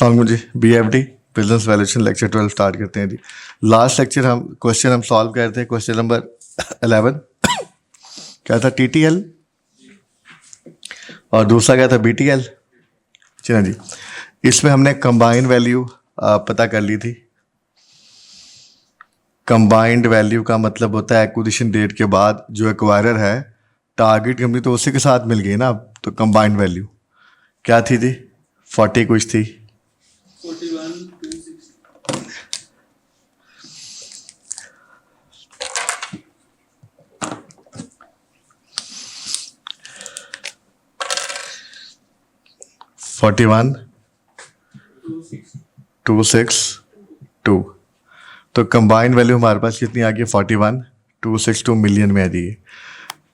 Song जी BFD business valuation lecture 12 start करते हैं जी। Last lecture हम सॉल्व कर रहे थे। क्वेश्चन नंबर 11 क्या था? TTL और दूसरा क्या था? BTL। चलिए जी, इसमें हमने कंबाइंड वैल्यू पता कर ली थी। कंबाइंड वैल्यू का मतलब होता है एक्विजिशन डेट के बाद जो एक्वायरर है टारगेट कंपनी तो उसी के साथ मिल गई ना। तो कंबाइंड वैल्यू क्या थी जी? 40 कुछ थी। 41,262। तो कंबाइंड वैल्यू हमारे पास कितनी आ गई? 41,262 मिलियन में आ गई।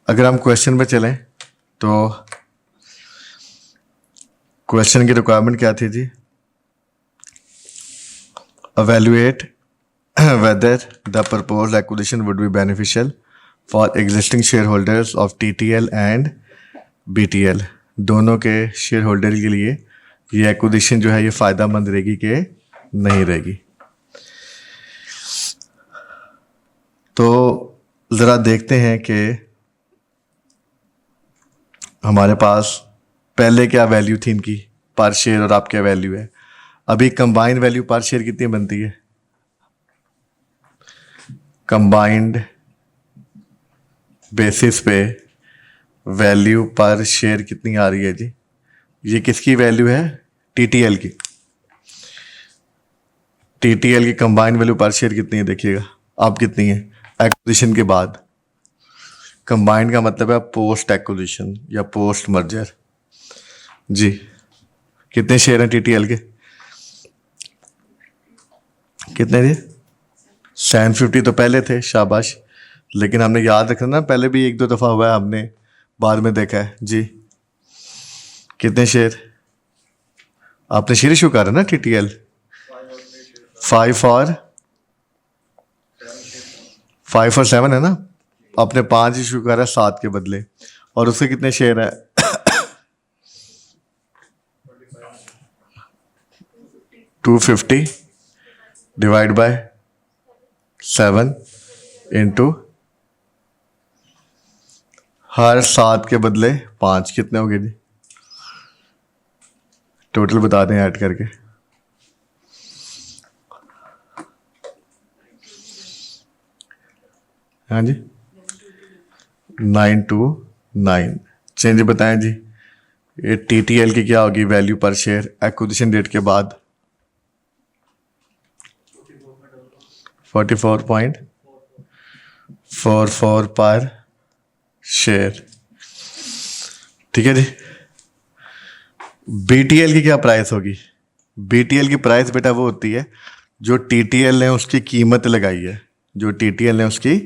अगर हम क्वेश्चन में चलें तो क्वेश्चन की रिक्वायरमेंट क्या थी जी? evaluate whether the proposed acquisition would be beneficial for existing shareholders of TTL and BTL। दोनों के शेयर होल्डर के लिए ये एक्विजिशन जो है ये फ़ायदेमंद रहेगी कि नहीं रहेगी। तो ज़रा देखते हैं कि हमारे पास पहले क्या वैल्यू थी इनकी पर शेयर और अब क्या वैल्यू है। अभी कंबाइंड वैल्यू पर शेयर कितनी बनती है? कंबाइंड बेसिस पे वैल्यू पर शेयर कितनी आ रही है जी? ये किसकी वैल्यू है? TTL की। TTL की कंबाइंड वैल्यू पर शेयर कितनी है देखिएगा। अब कितनी है एक्विजिशन के बाद? कंबाइंड का मतलब है पोस्ट एक्विजिशन या पोस्ट मर्जर जी। कितने शेयर हैं TTL के? कितने जी? 750 तो पहले थे, शाबाश। लेकिन हमने याद रखना ना, पहले भी एक दो दफ़ा हुआ है, हमने बाद में देखा है जी। कितने शेयर? आपने शेयर इशू करा ना TTL? 5 और 7 है ना। आपने 5 इशू करा 7 के बदले। और उसके कितने शेयर है? 250 डिवाइड बाय 7 इंटू हर 7 के बदले 5। कितने हो गए जी? टोटल बता दें ऐड करके। हाँ जी, 929। चेंज बताएं जी। ये TTL की क्या होगी वैल्यू पर शेयर एक्विजिशन डेट के बाद? 44.44 पर शेयर। ठीक है जी। BTL की क्या प्राइस होगी? BTL की प्राइस बेटा वो होती है जो TTL ने उसकी कीमत लगाई है। जो TTL ने उसकी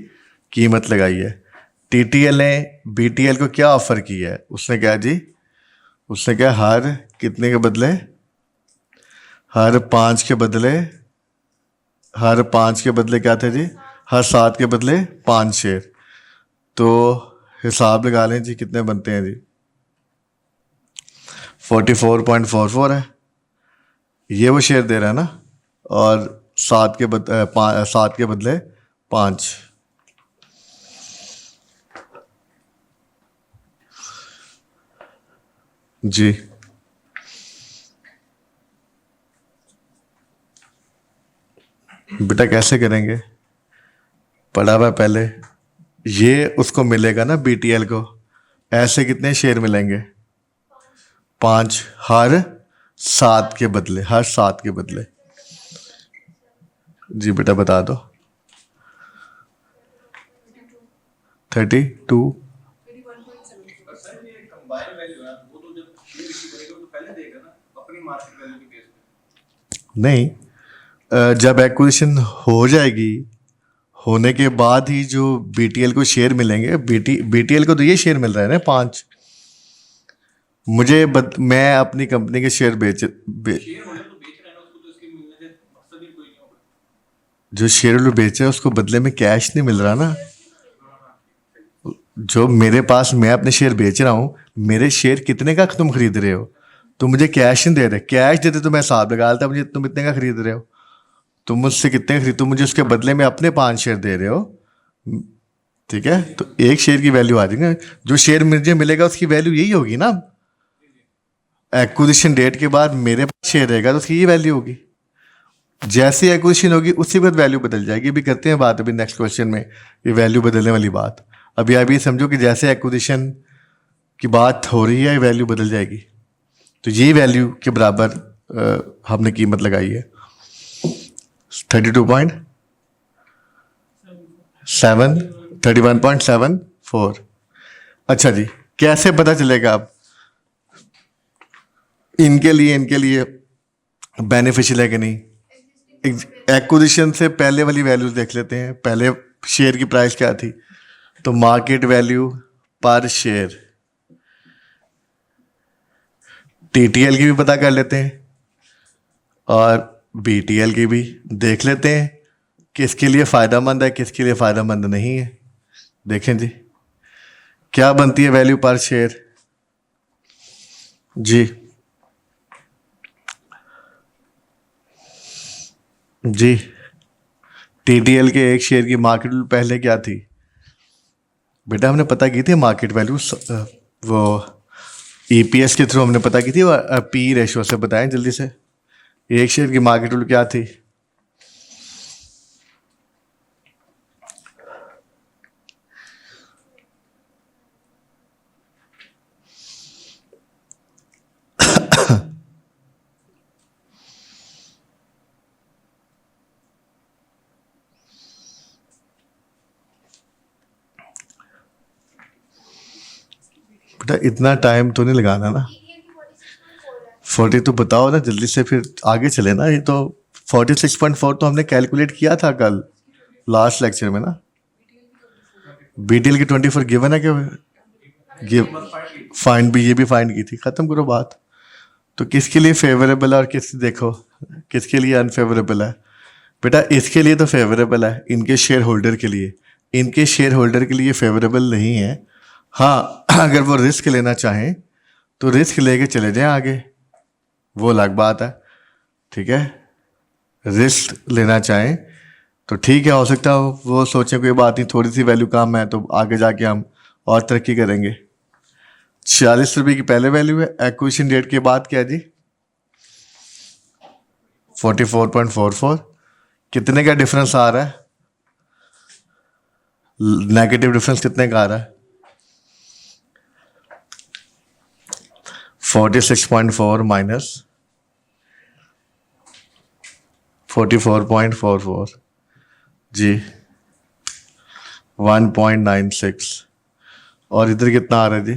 कीमत लगाई है। TTL ने BTL को क्या ऑफर किया है? उसने क्या जी? उसने क्या हर कितने के बदले? हर 5 के बदले क्या थे जी? हर 7 के बदले 5 शेयर। तो हिसाब लगा लें जी कितने बनते हैं जी? 44.44 है, ये वो शेयर दे रहा है ना। और 7 के बदले 5। जी बेटा कैसे करेंगे? पढ़ा हुआ पहले। ये उसको मिलेगा ना BTL को। ऐसे कितने शेयर मिलेंगे? 5 हर 7 के बदले। हर 7 के बदले जी बेटा बता दो। 32। नहीं, जब एक्विजिशन हो जाएगी, होने के बाद ही जो BTL को शेयर मिलेंगे। BTL को तो ये शेयर मिल रहा है ना 5। मैं अपनी कंपनी के शेयर जो शेयर होल्डर बेच रहे हैं उसको बदले में कैश नहीं मिल रहा ना। जो मेरे पास, मैं अपने शेयर बेच रहा हूँ, मेरे शेयर कितने का तुम खरीद रहे हो? तुम मुझे कैश नहीं दे रहे, कैश देते तो मैं हिसाब लगा लेता मुझे तुम इतने का खरीद रहे हो, तुम मुझसे कितने का खरीद, तुम मुझे उसके बदले में अपने 5 शेयर दे रहे हो, ठीक है, तो एक शेयर की वैल्यू आ जाएगी ना, जो शेयर मुझे मिलेगा उसकी वैल्यू यही होगी ना, एक्विजिशन डेट के बाद मेरे पास शेयर रहेगा तो उसकी ये वैल्यू होगी, जैसे एक्विजिशन होगी उसी वक्त वैल्यू बदल जाएगी। अभी करते हैं बात अभी नेक्स्ट क्वेश्चन में ये वैल्यू बदलने वाली बात। अभी आप ये समझो कि जैसे एक्विजिशन की बात हो रही है वैल्यू बदल जाएगी, तो ये वैल्यू के बराबर हमने कीमत लगाई है 31.74। अच्छा जी, कैसे पता चलेगा अब इनके लिए बेनिफिशियल है कि नहीं? एक्विजिशन से पहले वाली वैल्यूज देख लेते हैं, पहले शेयर की प्राइस क्या थी, तो मार्केट वैल्यू पर शेयर, टीटीएल की भी पता कर लेते हैं और बीटीएल की भी देख लेते हैं किसके लिए फ़ायदेमंद है किसके लिए फ़ायदेमंद नहीं है। देखें जी क्या बनती है वैल्यू पर शेयर जी, जी टीटीएल के एक शेयर की मार्केट वैल्यू पहले क्या थी बेटा, हमने पता की थी मार्केट वैल्यू, वो ईपीएस के थ्रू हमने पता की थी, पी रेशियो से बताएं जल्दी से, एक शेयर की मार्केट वैल्यू क्या थी? बेटा इतना टाइम तो नहीं लगाना ना, 40 तो बताओ ना जल्दी से, फिर आगे चले ना। ये तो 46.4 तो हमने कैलकुलेट किया था कल लास्ट लेक्चर में ना। बीटीएल की 24 गिवन है कि गिव फाइंड भी, ये भी फाइंड की थी, ख़त्म करो बात। तो किसके लिए फेवरेबल है और किस, देखो किसके लिए अनफेवरेबल है बेटा, इसके लिए तो फेवरेबल है, इनके शेयर होल्डर के लिए, इनके शेयर होल्डर के लिए फेवरेबल नहीं है। हाँ अगर वो रिस्क लेना चाहें तो रिस्क लेके चले जाएं आगे, वो अलग बात है, ठीक है। रिस्क लेना चाहें तो ठीक है, हो सकता हो वो सोचें कोई बात नहीं, थोड़ी सी वैल्यू कम है तो आगे जाके हम और तरक्की करेंगे। 46 रुपये की पहले वैल्यू है, एक्विजिशन डेट के बाद क्या जी 44.44, कितने का डिफरेंस आ रहा है, नेगेटिव डिफरेंस कितने का आ रहा है 46.4 माइनस 44.44 जी 1.96, और इधर कितना आ रहा है जी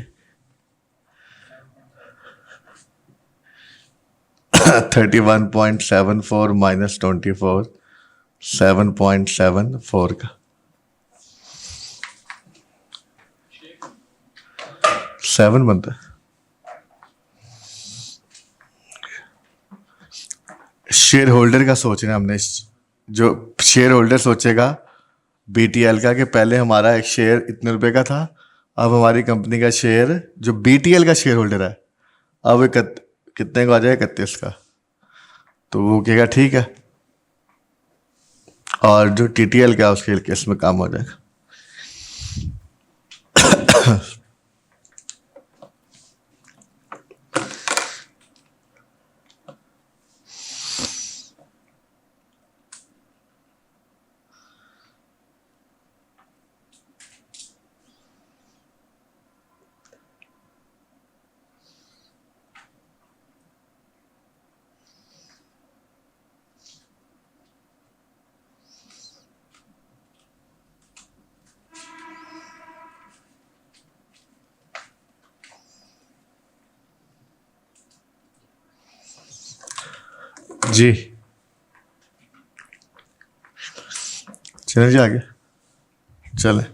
31.74 माइनस 24 7.74 का 7 बनता है। शेयर होल्डर का सोचना है हमने, जो शेयर होल्डर सोचेगा बीटीएल का कि पहले हमारा एक शेयर इतने रुपए का था, अब हमारी कंपनी का शेयर, जो बीटीएल का शेयर होल्डर है, अब कितने का आ जाएगा 31 का, तो वो कहेगा ठीक है, और जो टीटीएल का उसके केस में काम हो जाएगा। जी चलें जी आगे चलें।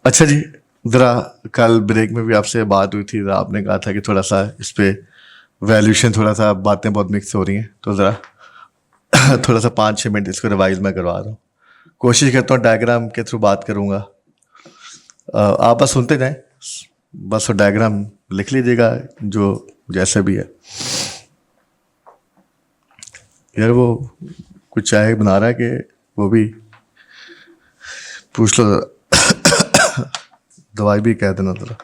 अच्छा जी, ज़रा कल ब्रेक में भी आपसे बात हुई थी, आपने कहा था कि थोड़ा सा इस पे वैल्यूशन, थोड़ा सा बातें बहुत मिक्स हो रही हैं, तो ज़रा थोड़ा सा 5-6 मिनट इसको रिवाइज मैं करवा रहा हूँ, कोशिश करता हूँ डायग्राम के थ्रू बात करूँगा, आप बस सुनते जाएं, बस वो डायग्राम लिख लीजिएगा जो जैसा भी है। यार वो कुछ चाय बना रहा है कि वो भी पूछ लो ज़रा। दवाई भी कह देना ज़रा।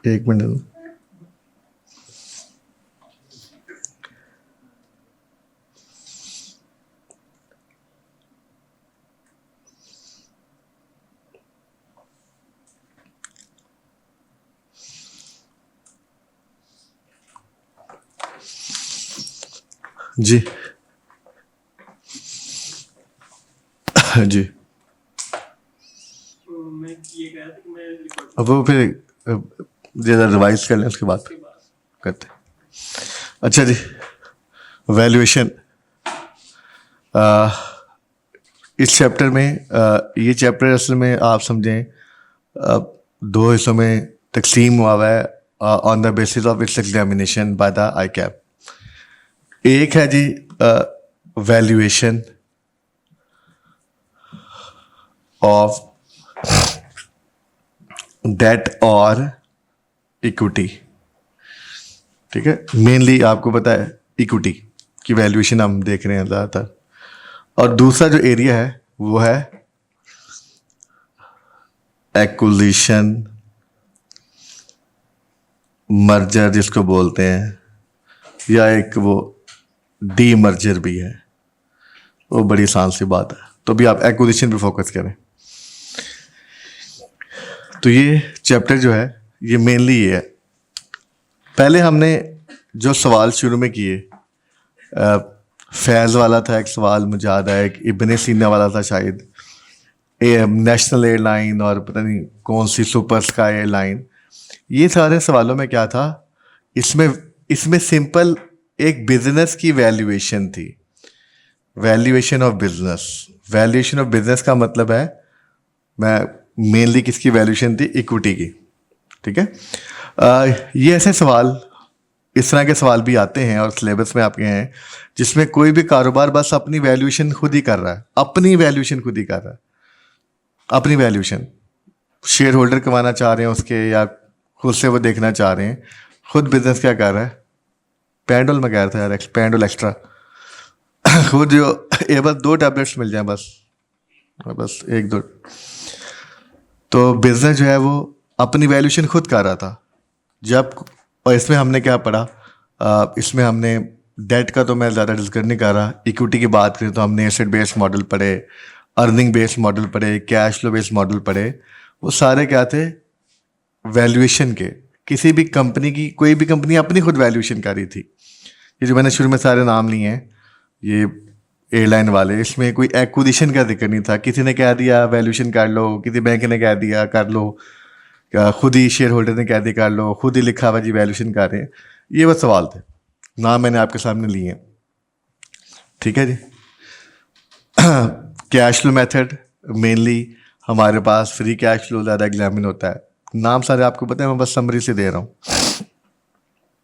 एक मिनट। जी जी। मैं ये कह रहा था कि मैं रिकॉर्ड अब वो फिर ज़रा रिवाइज कर लें, उसके बाद के बाद करते हैं। अच्छा जी, वैल्यूएशन। इस चैप्टर में ये चैप्टर असल में आप समझें दो हिस्सों में तकसीम हुआ है on the basis of its examination by the I cap. एक है जी वैल्यूएशन ऑफ डेट और इक्विटी। ठीक है, मेनली आपको पता है इक्विटी की वैल्यूएशन हम देख रहे हैं ज़्यादातर। और दूसरा जो एरिया है वो है एक्विजिशन, मर्जर जिसको बोलते हैं, या एक वो डी मर्जर भी है। वो बड़ी आसान सी बात है, तो भी आप एक्विजिशन पे फोकस करें। तो ये चैप्टर जो है ये मेनली ये है। पहले हमने जो सवाल शुरू में किए, फैज़ वाला था एक सवाल, मुझे याद है, एक इब्ने सीना वाला था शायद, नेशनल एयरलाइन और पता नहीं कौन सी सुपर स्काई एयरलाइन। ये सारे सवालों में क्या था, इसमें सिंपल एक बिजनेस की वैल्यूएशन थी, valuation of business. Valuation of business का मतलब है, मैं मेनली किसकी वैल्यूएशन थी, इक्विटी की। ठीक है, ये ऐसे सवाल, इस तरह के सवाल भी आते हैं और सिलेबस में आपके हैं, जिसमें कोई भी कारोबार बस अपनी वैल्यूएशन खुद ही कर रहा है, अपनी वैल्यूएशन खुद ही कर रहा है, अपनी वैल्यूएशन। शेयर होल्डर कमाना चाह रहे हैं उसके, या खुद से वो देखना चाह रहे हैं, खुद बिजनेस क्या कर रहा है। पैंडोल में कह रहा था यार, पैंडोल एक्स्ट्रा खुद जो ये बस 2 टैबलेट्स मिल जाए बस 1-2, तो बिजनेस जो है वो अपनी वैल्यूएशन खुद कर रहा था जब। और इसमें हमने क्या पढ़ा, इसमें हमने डेट का तो मैं ज़्यादा डिस्कस नहीं कर रहा। इक्विटी की बात करें तो हमने एसेट बेस्ड मॉडल पढ़े, अर्निंग बेस्ड मॉडल पढ़े, कैश फ्लो बेस्ड मॉडल पढ़े। वो सारे क्या थे, वैल्यूएशन के। किसी भी कंपनी की, कोई भी कंपनी अपनी खुद वैल्यूएशन कर रही थी। ये जो मैंने शुरू में सारे नाम लिए हैं, ये एयरलाइन वाले, इसमें कोई एक्विजिशन का जिक्र नहीं था। किसी ने कह दिया वैल्यूएशन कर लो, किसी बैंक ने कह दिया कर लो, खुद ही शेयर होल्डर ने कह दिया कर लो, खुद ही लिखा हुआ जी वैल्यूएशन कर रहे हैं। ये बस सवाल थे, नाम मैंने आपके सामने लिए हैं। ठीक है जी। कैश फ्लो मेथड, मेनली हमारे पास फ्री कैश फ्लो ज़्यादा एग्जामिन होता है। नाम सारे आपको पता है, मैं बस समरी से दे रहा हूँ।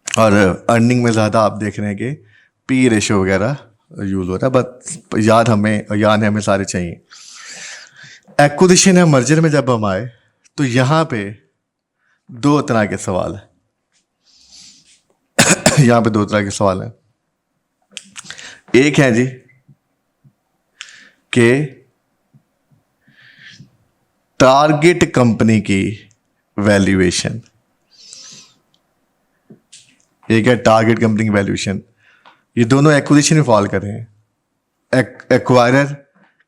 और अर्निंग में ज़्यादा आप देख रहे हैं कि पी रेशो वगैरह यूज़ होता है, बस याद हमें सारे चाहिए। एक्विजिशन या मर्जर में जब हम आए तो यहाँ पे 2 तरह के सवाल हैं। यहाँ पे 2 तरह के सवाल हैं। एक है जी कि टारगेट कंपनी की वैल्यूएशन, एक है टारगेट कंपनी की वैल्यूएशन। ये दोनों एक्विजिशन में फॉल कर रहे हैं। एक्वायरर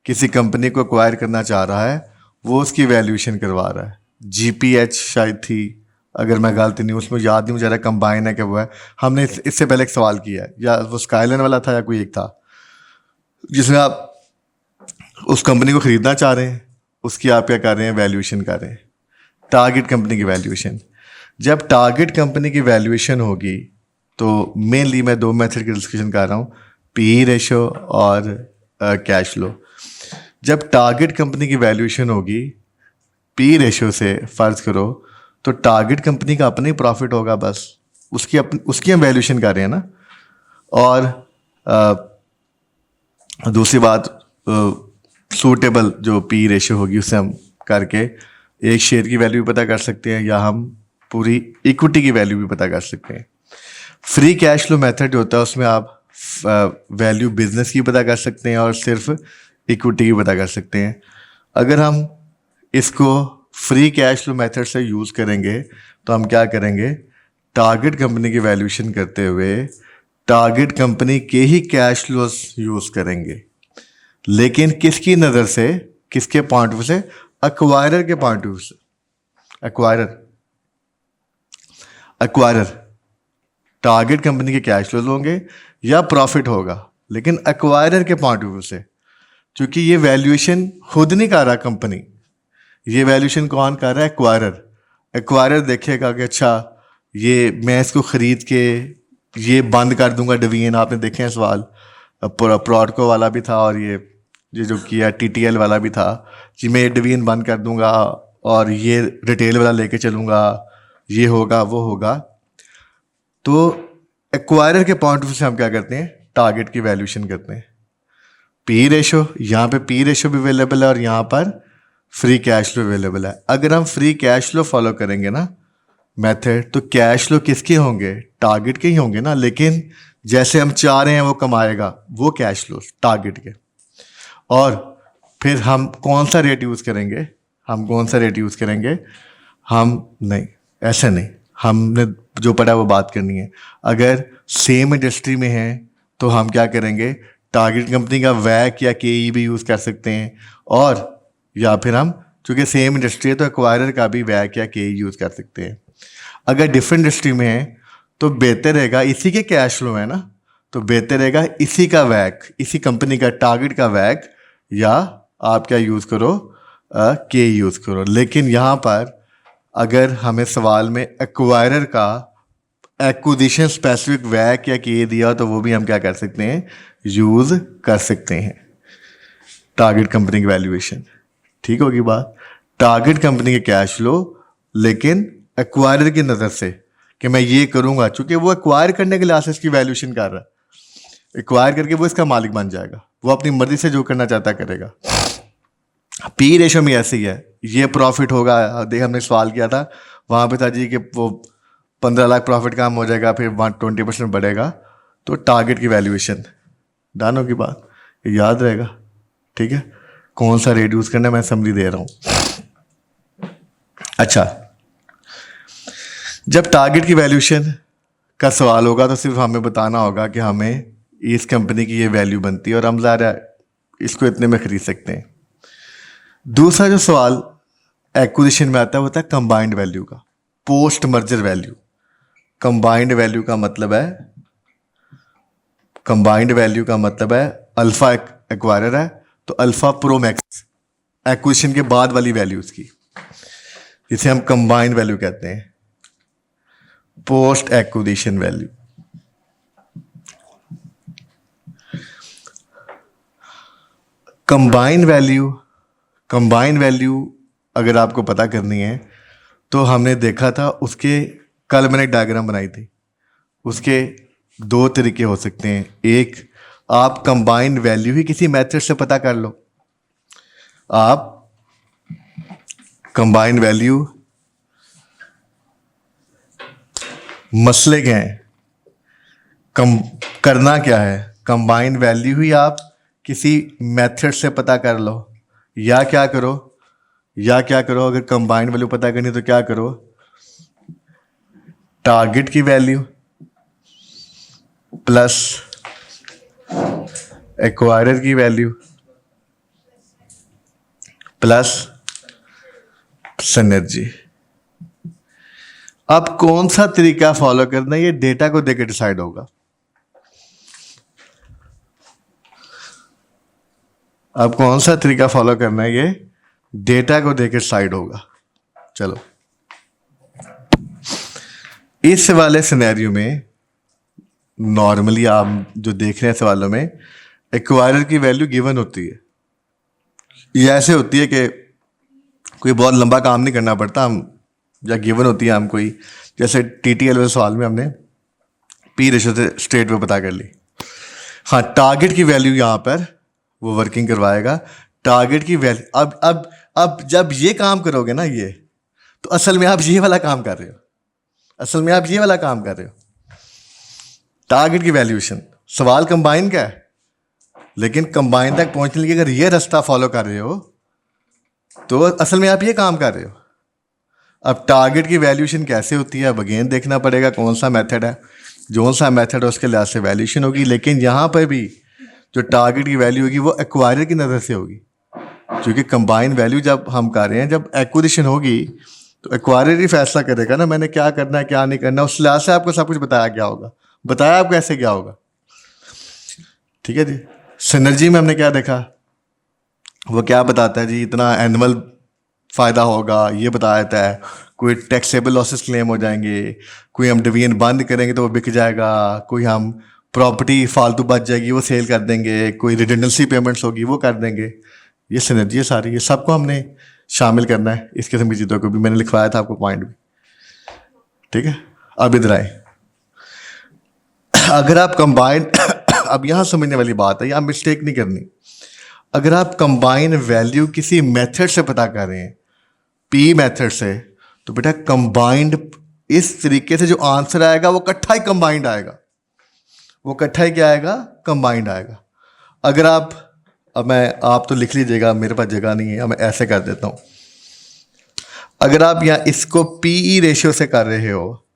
किसी कंपनी को एक्वायर करना चाह रहा है, वो उसकी वैल्यूएशन करवा रहा है। जीपीएच शायद थी, अगर मैं गलती नहीं, उसमें याद नहीं मुझे, कंबाइन है कि वो है। हमने इससे पहले एक सवाल किया है, या वो स्काईलाइन वाला था या कोई एक था, जिसमें आप उस कंपनी को ख़रीदना चाह रहे हैं, उसकी आप क्या कर रहे हैं, वैल्यूएशन कर रहे हैं। टारगेट कंपनी की वैल्यूएशन। जब टारगेट कंपनी की वैल्यूएशन होगी तो मेनली मैं दो मेथड की डिस्कशन कर रहा हूँ, पी रेशो और कैश फ्लो। जब टारगेट कंपनी की वैल्यूएशन होगी पी रेशो से, फ़र्ज़ करो तो टारगेट कंपनी का अपना ही प्रॉफिट होगा, बस उसकी हम वैल्यूएशन कर रहे हैं ना। और दूसरी बात, सूटेबल जो पी रेशो होगी उससे हम करके एक शेयर की वैल्यू भी पता कर सकते हैं या हम पूरी इक्विटी की वैल्यू भी पता कर सकते हैं। फ्री कैश फ्लो मेथड जो होता है उसमें आप वैल्यू बिजनेस की पता कर सकते हैं और सिर्फ इक्विटी की पता कर सकते हैं। अगर हम इसको फ्री कैश फ्लो मेथड से यूज़ करेंगे तो हम क्या करेंगे, टारगेट कंपनी की वैल्यूएशन करते हुए टारगेट कंपनी के ही कैश फ्लोज यूज़ करेंगे, लेकिन किसकी नज़र से, किसके पॉइंट ऑफ व्यू से, एक्वायरर के पॉइंट ऑफ व्यू से। एक्वायरर टारगेट कंपनी के कैश फ्लोज होंगे या प्रॉफिट होगा, लेकिन एक्वायरर के पॉइंट ऑफ व्यू से, क्योंकि ये वैल्यूएशन खुद नहीं कर रहा कंपनी, ये वैल्यूएशन कौन कर रहा है, एक्वायरर। एक्वायरर देखेगा कि अच्छा ये मैं इसको ख़रीद के ये बंद कर दूंगा डिवीजन। आपने देखे हैं सवाल, प्रोडको वाला भी था और ये जो किया टीटीएल वाला भी था कि मैं ये डिवीजन बंद कर दूंगा और ये रिटेल वाला लेके चलूँगा, ये होगा वो होगा। तो एक्वायरर के पॉइंट ऑफ व्यू से हम क्या करते हैं, टारगेट की वैल्यूएशन करते हैं। पी रेशो, यहाँ पे पी रेशो भी अवेलेबल है और यहाँ पर फ्री कैश फ्लो अवेलेबल है। अगर हम फ्री कैश फ्लो फॉलो करेंगे ना मेथड, तो कैश फ्लो किसके होंगे, टारगेट के ही होंगे ना, लेकिन जैसे हम चाह रहे हैं वो कमाएगा वो कैश फ्लो टारगेट के। और फिर हम कौन सा रेट यूज़ करेंगे, हम नहीं, ऐसा नहीं, हमने जो पढ़ा वो बात करनी है। अगर सेम इंडस्ट्री में है तो हम क्या करेंगे, टारगेट कंपनी का वैक या के भी यूज़ कर सकते हैं, और या फिर हम चूँकि सेम इंडस्ट्री है तो एक्वायरर का भी वैक या के यूज़ कर सकते हैं। अगर डिफरेंट इंडस्ट्री में है तो बेहतर रहेगा, इसी के कैश फ्लो है ना, तो बेहतर रहेगा इसी का वैक, इसी कंपनी का टारगेट का वैक, या आप क्या यूज़ करो, के यूज़ करो। लेकिन यहाँ पर अगर हमें सवाल में एक्वायरर का एक्विजिशन स्पेसिफिक वैक या के दिया तो वो भी हम क्या कर सकते हैं, यूज़ कर सकते हैं। टारगेट कंपनी की वैल्यूएशन, ठीक होगी बात, टारगेट कंपनी के कैश फ्लो, लेकिन एक्वायरर की नज़र से कि मैं ये करूँगा, चूँकि वो एक्वायर करने के लिए इसकी वैल्यूएशन कर रहा है, एक्वायर करके वो इसका मालिक बन जाएगा, वो अपनी मर्जी से जो करना चाहता करेगा। पी रेशो में ऐसे ही है, ये प्रॉफिट होगा, देख हमने सवाल किया था वहाँ पे था जी कि वो 15 लाख प्रॉफिट काम हो जाएगा, फिर 20% बढ़ेगा, तो टारगेट की वैल्यूएशन, डन होगी बात, ये याद रहेगा, ठीक है। कौन सा रेट यूज़ करना है मैं समझी दे रहा हूँ। अच्छा, जब टारगेट की वैल्यूएशन का सवाल होगा तो सिर्फ हमें बताना होगा कि हमें इस कंपनी की ये वैल्यू बनती है और हम ज़रा इसको इतने में ख़रीद सकते हैं। दूसरा जो सवाल एक्विजिशन में आता है वो होता है कंबाइंड वैल्यू का, post merger value. Combined value का मतलब है अल्फा एक्वायरर है तो अल्फा प्रो मैक्स एक्विजिशन के बाद वाली वैल्यू उसकी, जिसे हम कंबाइंड वैल्यू कहते हैं, post acquisition value. Combined value अगर आपको पता करनी है तो हमने देखा था उसके, कल मैंने एक डायग्राम बनाई थी, उसके दो तरीके हो सकते हैं। एक, आप कंबाइंड वैल्यू ही किसी मेथड से पता कर लो, आप कंबाइंड वैल्यू, मसले क्या हैं, करना क्या है, कंबाइंड वैल्यू ही आप किसी मेथड से पता कर लो, या क्या करो, अगर कंबाइंड वैल्यू पता करनी तो क्या करो, टारगेट की वैल्यू प्लस एक्वायरर की वैल्यू प्लस सिनर्जी। अब कौन सा तरीका फॉलो करना है ये डेटा को देकर डिसाइड होगा। अब कौन सा तरीका फॉलो करना है ये डेटा को देकर डिसाइड होगा। चलो इस वाले सिनेरियो में नॉर्मली आप जो देख रहे हैं सवालों में एक्वायरर की वैल्यू गिवन होती है। ये ऐसे होती है कि कोई बहुत लंबा काम नहीं करना पड़ता, हम या गिवन होती है हम कोई, जैसे टीटीएल वाले सवाल में हमने पी रेशो से स्ट्रेट वे पता कर ली। हाँ, टारगेट की वैल्यू यहाँ पर वो वर्किंग करवाएगा। टारगेट की वैल्यू अब जब ये काम करोगे ना, ये तो असल में आप ये वाला काम कर रहे हो, असल में आप ये वाला काम कर रहे हो। टारगेट की वैल्यूएशन, सवाल कंबाइन का है, लेकिन कंबाइन तक पहुंचने के लिए अगर ये रास्ता फॉलो कर रहे हो तो असल में आप ये काम कर रहे हो। अब टारगेट की वैल्यूएशन कैसे होती है, अब अगेन देखना पड़ेगा कौन सा मेथड है, जो सा मेथड है उसके लिहाज से वैल्यूएशन होगी। लेकिन यहाँ पर भी जो टारगेट की वैल्यू होगी वो एक्वायरर की नज़र से होगी, क्योंकि कंबाइन वैल्यू जब हम कर रहे हैं, जब एक्विजिशन होगी तो एक्वायरर ही फैसला करेगा ना मैंने क्या करना है क्या नहीं करना। उस लिहाज से आपको सब कुछ बताया गया होगा, बताया आपको ऐसे क्या होगा। ठीक है जी। सिनर्जी में हमने क्या देखा, वो क्या बताता है जी, इतना एनुअल फ़ायदा होगा ये बता देता है। कोई टैक्सेबल लॉसेस क्लेम हो जाएंगे, कोई हम डिवीजन बंद करेंगे तो वो बिक जाएगा, कोई हम प्रॉपर्टी फालतू बच जाएगी वो सेल कर देंगे, कोई रिडंडेंसी पेमेंट्स होगी वो कर देंगे। ये सिनर्जी है सारी, ये सबको हमने शामिल करना है, इस किस्म की चीज़ों को भी मैंने लिखवाया था आपको पॉइंट भी। ठीक है, अब इधर आए, अगर आप कंबाइन अब यहाँ समझने वाली बात है, यहाँ मिस्टेक नहीं करनी। अगर आप कंबाइन वैल्यू किसी मेथड से पता कर रहे हैं, पी मेथड से, तो बेटा कंबाइंड इस तरीके से जो आंसर आएगा वो इकट्ठा ही कंबाइंड आएगा, वो इकट्ठा ही क्या आएगा, कंबाइंड आएगा। अगर आप तो लिख लीजिएगा, मेरे पास जगह नहीं है, मैं ऐसे कर देता हूँ। अगर आप यहाँ इसको पीई रेशियो से कर रहे हो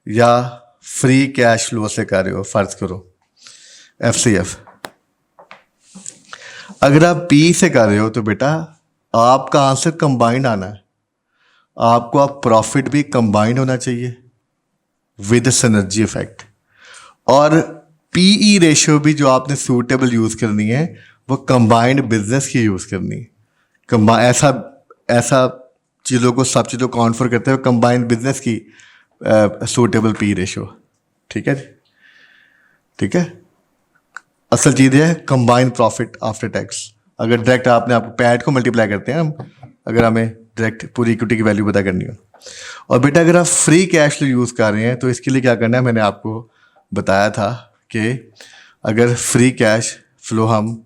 या फ्री कैश फ्लो से कर रहे हो, फर्ज करो एफसीएफ, अगर आप पी से कर रहे हो तो बेटा आपका आंसर कंबाइंड आना है। आपको आप प्रॉफिट भी कंबाइंड होना चाहिए विद सिनर्जी इफेक्ट, और पीई रेशियो भी जो आपने सूटेबल यूज़ करनी है वो कंबाइंड बिजनेस की यूज़ करनी है। ऐसा चीज़ों को, सब चीज़ों को काउंट करते हुए कंबाइंड बिजनेस की सूटेबल पी रेशियो। ठीक है जी, ठीक है। असल चीज़ है कंबाइंड प्रॉफिट आफ्टर टैक्स। अगर डायरेक्ट आपने पैट को मल्टीप्लाई करते हैं हम, अगर हमें डायरेक्ट पूरी इक्विटी की वैल्यू पता करनी हो। और बेटा अगर आप फ्री कैश फ्लो यूज़ कर रहे हैं तो इसके लिए क्या करना है, मैंने आपको बताया था कि अगर फ्री कैश फ्लो हम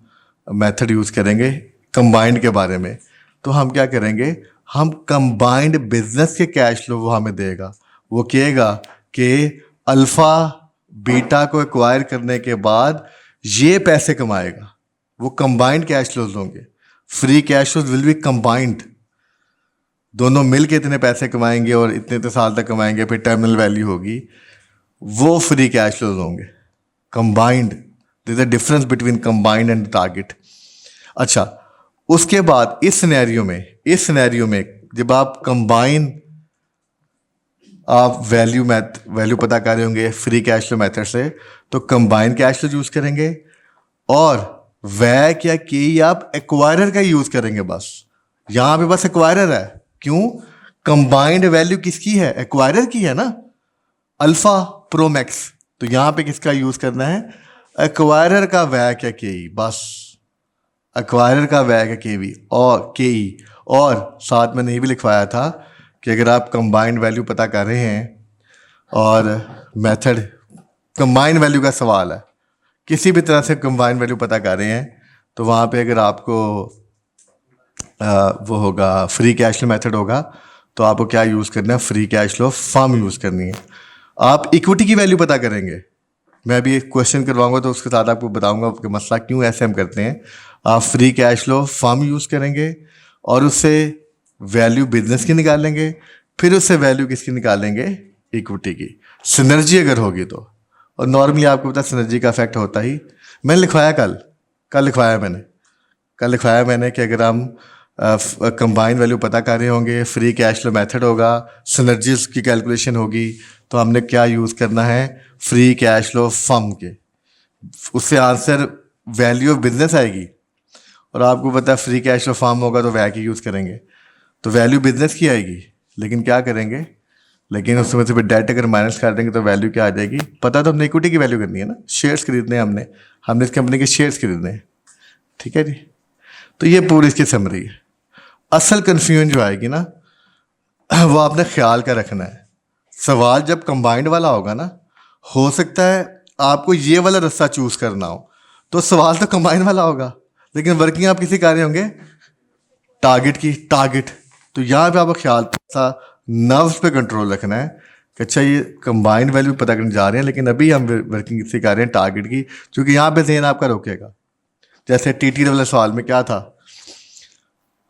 मेथड यूज़ करेंगे कंबाइंड के बारे में, तो हम क्या करेंगे, हम कंबाइंड बिजनेस के कैश फ्लो वो हमें देगा। वो कहेगा कि अल्फ़ा बीटा को एक्वायर करने के बाद ये पैसे कमाएगा, वो कंबाइंड कैश फ्लोज होंगे। Free cash flows will be combined, दोनों मिल के इतने पैसे कमाएंगे और इतने साल तक कमाएंगे, फिर टर्मिनल वैल्यू होगी, वो फ्री कैश फ्लोज होंगे कंबाइंड। There is a difference between combined and target. अच्छा, उसके बाद इस सिनेरियो में जब आप कंबाइन, आप वैल्यू पता कर रहे होंगे फ्री कैश फ्लो मेथड से, तो कंबाइन कैश फ्लो यूज़ करेंगे, और वैक या की आप एक्वायरर का यूज़ करेंगे। बस यहाँ पे बस एक्वायरर है, क्यों, कंबाइंड वैल्यू किसकी है, एक्वायरर की है ना, अल्फा प्रोमैक्स। तो यहाँ पे किसका यूज़ करना है, एक्वायरर का वैक या के, बस एक्वायरर का वैक या के और के। और साथ मैंने ये भी लिखवाया था कि अगर आप कंबाइंड वैल्यू पता कर रहे हैं और मेथड कंबाइंड वैल्यू का सवाल है, किसी भी तरह से कंबाइंड वैल्यू पता कर रहे हैं, तो वहाँ पे अगर आपको वो होगा फ्री कैश फ्लो मेथड होगा, तो आपको क्या यूज़ करना है, free cash flow firm use करनी है। आप इक्विटी की वैल्यू पता करेंगे, मैं अभी एक क्वेश्चन करवाऊंगा तो उसके साथ आपको बताऊंगा कि मसला क्यों ऐसे हम करते हैं। आप free cash flow firm use करेंगे और उससे वैल्यू बिजनेस की निकालेंगे, फिर उससे वैल्यू किसकी निकालेंगे, इक्विटी की। सिनर्जी अगर होगी तो, और नॉर्मली आपको पता सिनर्जी का इफेक्ट होता ही, मैंने लिखवाया कल लिखवाया मैंने कि अगर हम कंबाइन वैल्यू पता कर रहे होंगे, फ्री कैश फ्लो मेथड होगा, सिनर्जीज की कैलकुलेशन होगी, तो हमने क्या यूज़ करना है, फ्री कैश फ्लो फर्म के, उससे आंसर वैल्यू ऑफ बिजनेस आएगी। और आपको पता है फ्री कैश फ्लो फर्म होगा तो वैक ही यूज़ करेंगे, तो वैल्यू बिजनेस की आएगी, लेकिन क्या करेंगे, लेकिन उसमें से फिर डेट अगर माइनस कर देंगे तो वैल्यू क्या आ जाएगी? पता तो हमने इक्विटी की वैल्यू करनी है ना, शेयर्स खरीदने हैं हमने, हमने इस कंपनी के शेयर्स खरीदने हैं, ठीक है जी। तो ये पूरी इसकी समरी है। असल कन्फ्यूजन जो आएगी ना वो आपने ख्याल का रखना है। सवाल जब कंबाइंड वाला होगा ना, हो सकता है आपको ये वाला रास्ता चूज करना हो, तो सवाल तो कंबाइंड वाला होगा, लेकिन वर्किंग आप किसी कार्य होंगे टारगेट की, टारगेट। तो यहाँ पे आपको ख्याल सा नर्व्स पे कंट्रोल रखना है कि अच्छा ये कंबाइंड वैल्यू पता करने जा रहे हैं, लेकिन अभी हम वर्किंग किसी कर रहे हैं टारगेट की, क्योंकि यहाँ पे जहन आपका रोकेगा। जैसे टीटी वाले सवाल में क्या था,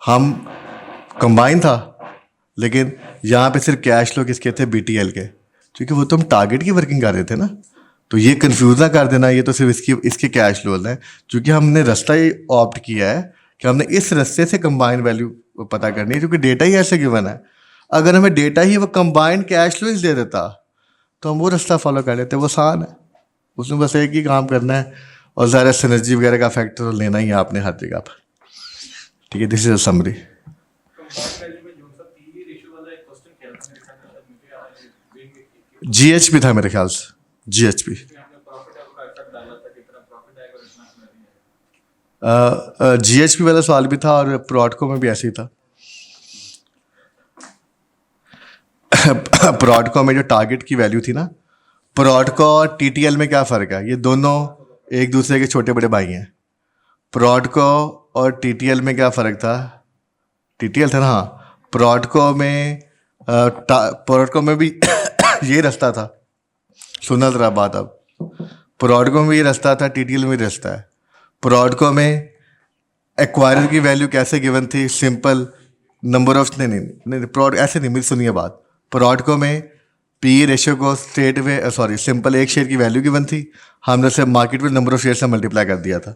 हम कंबाइन था, लेकिन यहाँ पे सिर्फ कैश फ्लो किसके थे? बीटीएल के, क्योंकि वो तो हम टारगेट की वर्किंग कर रहे थे ना। तो ये कंफ्यूज ना कर देना, ये तो सिर्फ इसकी इसके कैश फ्लो है, क्योंकि हमने रास्ता ही ऑप्ट किया है कि हमने इस रास्ते से कंबाइंड वैल्यू पता करनी है, क्योंकि डेटा ही ऐसे गिवन है। अगर हमें डेटा ही वो कंबाइंड कैश फ्लो दे देता तो हम वो रास्ता फॉलो कर लेते, वो आसान है, उसमें बस एक ही काम करना है, और ज़्यादा सिनर्जी वगैरह का फैक्टर तो लेना ही है आपने हर जगह पर, ठीक है। This is a summary. Combined value में जो सा पीवी रेशियो वाला एक क्वेश्चन किया था मेरे ख्याल में, शायद मुझे याद है वेग में कि जीएचपी था मेरे ख्याल से, जीएचपी। आपने प्रॉफिट का इफेक्ट डाला था, कितना प्रॉफिट आएगा और इतना नहीं आएगा। जीएचपी वाला सवाल भी था, और प्रॉडको में भी ऐसे ही था। प्रॉडको में जो टारगेट की वैल्यू थी ना, प्रॉडको और टीटीएल में क्या फ़र्क है? ये दोनों एक दूसरे के छोटे बड़े भाई हैं। प्रॉडको और टीटीएल में क्या फ़र्क था? टीटीएल था ना, हाँ। प्रॉडको में भी ये रास्ता था, सुना जरा बात अब। प्रॉडको में ये रास्ता था, टीटीएल में भी रास्ता है। प्रॉडको में एक्वायरर की वैल्यू कैसे गिवन थी? सिंपल नंबर ऑफ, नहीं नहीं नहीं प्रॉड ऐसे नहीं, मेरी सुनिए बात। प्रॉडको में पी रेशियो को स्ट्रेट वे सॉरी सिंपल एक शेयर की वैल्यू गिवन थी, हमने उसे मार्केट में नंबर ऑफ शेयर से मल्टीप्लाई कर दिया था।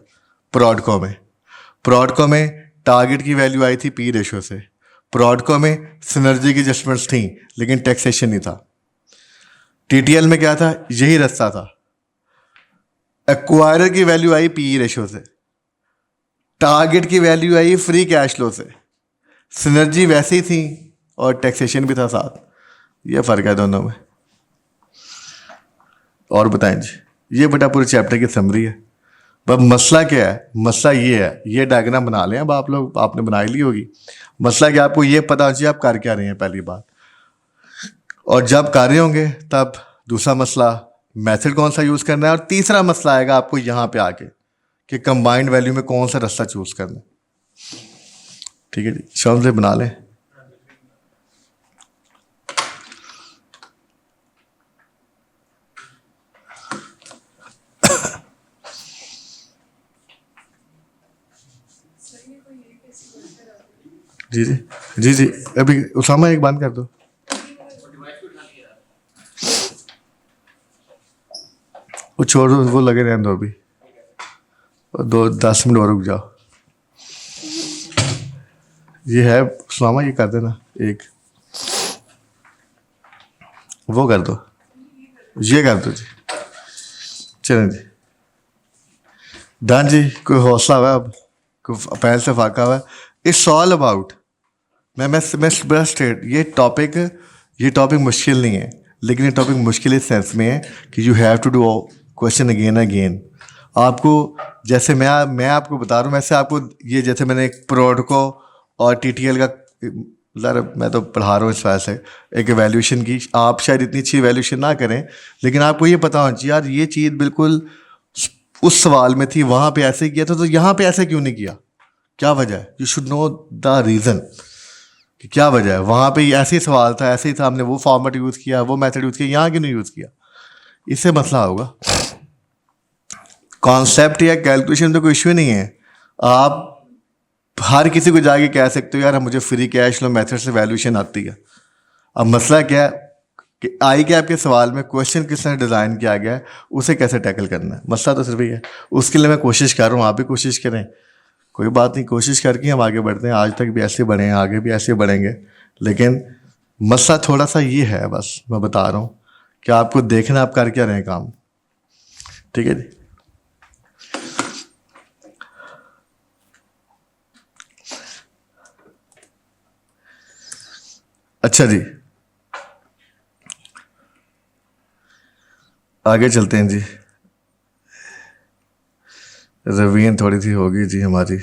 प्रॉडको में टारगेट की वैल्यू आई थी पी रेशियो से। प्रॉडको में सिनर्जी की एडजस्टमेंट्स थी, लेकिन टैक्सेशन नहीं था। टीटीएल में क्या था? यही रास्ता था, एक्वायरर की वैल्यू आई पी रेशियो से, टारगेट की वैल्यू आई फ्री कैश फ्लो से, सिनर्जी वैसी थी और टैक्सेशन भी था साथ। ये फ़र्क है दोनों में। और बताएं जी, ये बेटा पूरे चैप्टर की समरी है। अब मसला क्या है? मसला ये है, ये डायग्राम बना लें अब आप लोग, आपने बनाई ली होगी। मसला क्या, आपको ये पता चाहिए आप कर क्या रहे हैं पहली बात, और जब कर रहे होंगे तब दूसरा मसला मेथड कौन सा यूज़ करना है, और तीसरा मसला आएगा आपको यहाँ पे आके कि कंबाइंड वैल्यू में कौन सा रास्ता चूज़ करना है, ठीक है जी। शौम से बना लें। जी जी जी जी, अभी उसामा एक बंद कर दो। वो छोड़ दो, वो लगे रहने दो अभी, और 10 मिनट और रुक जाओ। ये है उसामा, ये कर देना एक, वो कर दो, ये कर दो जी। चलें जी, डन जी। कोई हौसला हुआ अब, कोई पहल से फाका हुआ। इट्स ऑल अबाउट, मैं बड़ा स्ट्रेट, ये टॉपिक मुश्किल नहीं है, लेकिन ये टॉपिक मुश्किल इस सेंस में है कि you have to do question again again. आपको जैसे मैं आपको बता रहा हूँ, वैसे आपको ये जैसे मैंने एक प्रोडको और टीटीएल का, ज़रा मैं तो पढ़ा रहा हूँ इस वजह से, एक एवेल्यूशन की, आप शायद इतनी अच्छी एवेल्यूशन ना करें, लेकिन आपको ये पता होना चाहिए यार ये चीज़ बिल्कुल उस सवाल में थी, वहाँ पे ऐसे किया था, तो यहाँ पे ऐसे क्यों नहीं किया, क्या वजह है? You should know the reason कि क्या वजह है। वहाँ पे ऐसे ही सवाल था, ऐसे ही था, हमने वो फॉर्मेट यूज़ किया, वो मेथड यूज़ किया, यहाँ क्यों नहीं यूज़ किया? इससे मसला होगा। कॉन्सेप्ट या कैलकुलेशन तो कोई इशू नहीं है, आप हर किसी को जाके कह सकते हो यार मुझे फ्री कैश फ्लो मेथड से वैल्यूएशन आती है। अब मसला क्या है कि आई के आपके सवाल में क्वेश्चन किस तरह डिज़ाइन किया गया है, उसे कैसे टैकल करना है, मसला तो सिर्फ ही है। उसके लिए मैं कोशिश कर रहा हूँ, आप भी कोशिश करें, कोई बात नहीं, कोशिश करके हम आगे बढ़ते हैं। आज तक भी ऐसे बढ़े हैं, आगे भी ऐसे बढ़ेंगे, लेकिन मसला थोड़ा सा ये है, बस मैं बता रहा हूँ कि आपको देखना आप कर क्या रहे हैं काम, ठीक है जी। अच्छा जी, आगे चलते हैं जी। रवीन थोड़ी सी होगी जी हमारी।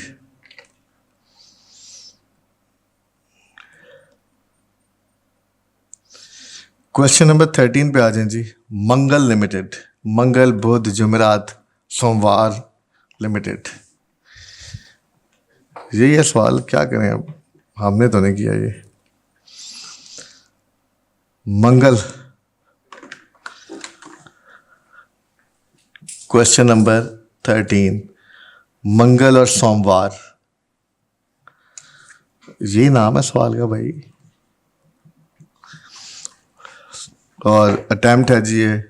क्वेश्चन नंबर 13 पे आ जाएं जी। मंगल लिमिटेड, मंगल बुध जुमेरात सोमवार लिमिटेड, यही है सवाल। क्या करें अब, हमने तो नहीं किया ये। मंगल, क्वेश्चन नंबर 13, मंगल और सोमवार, ये नाम है सवाल का भाई। और अटेम्प्ट है जी ये,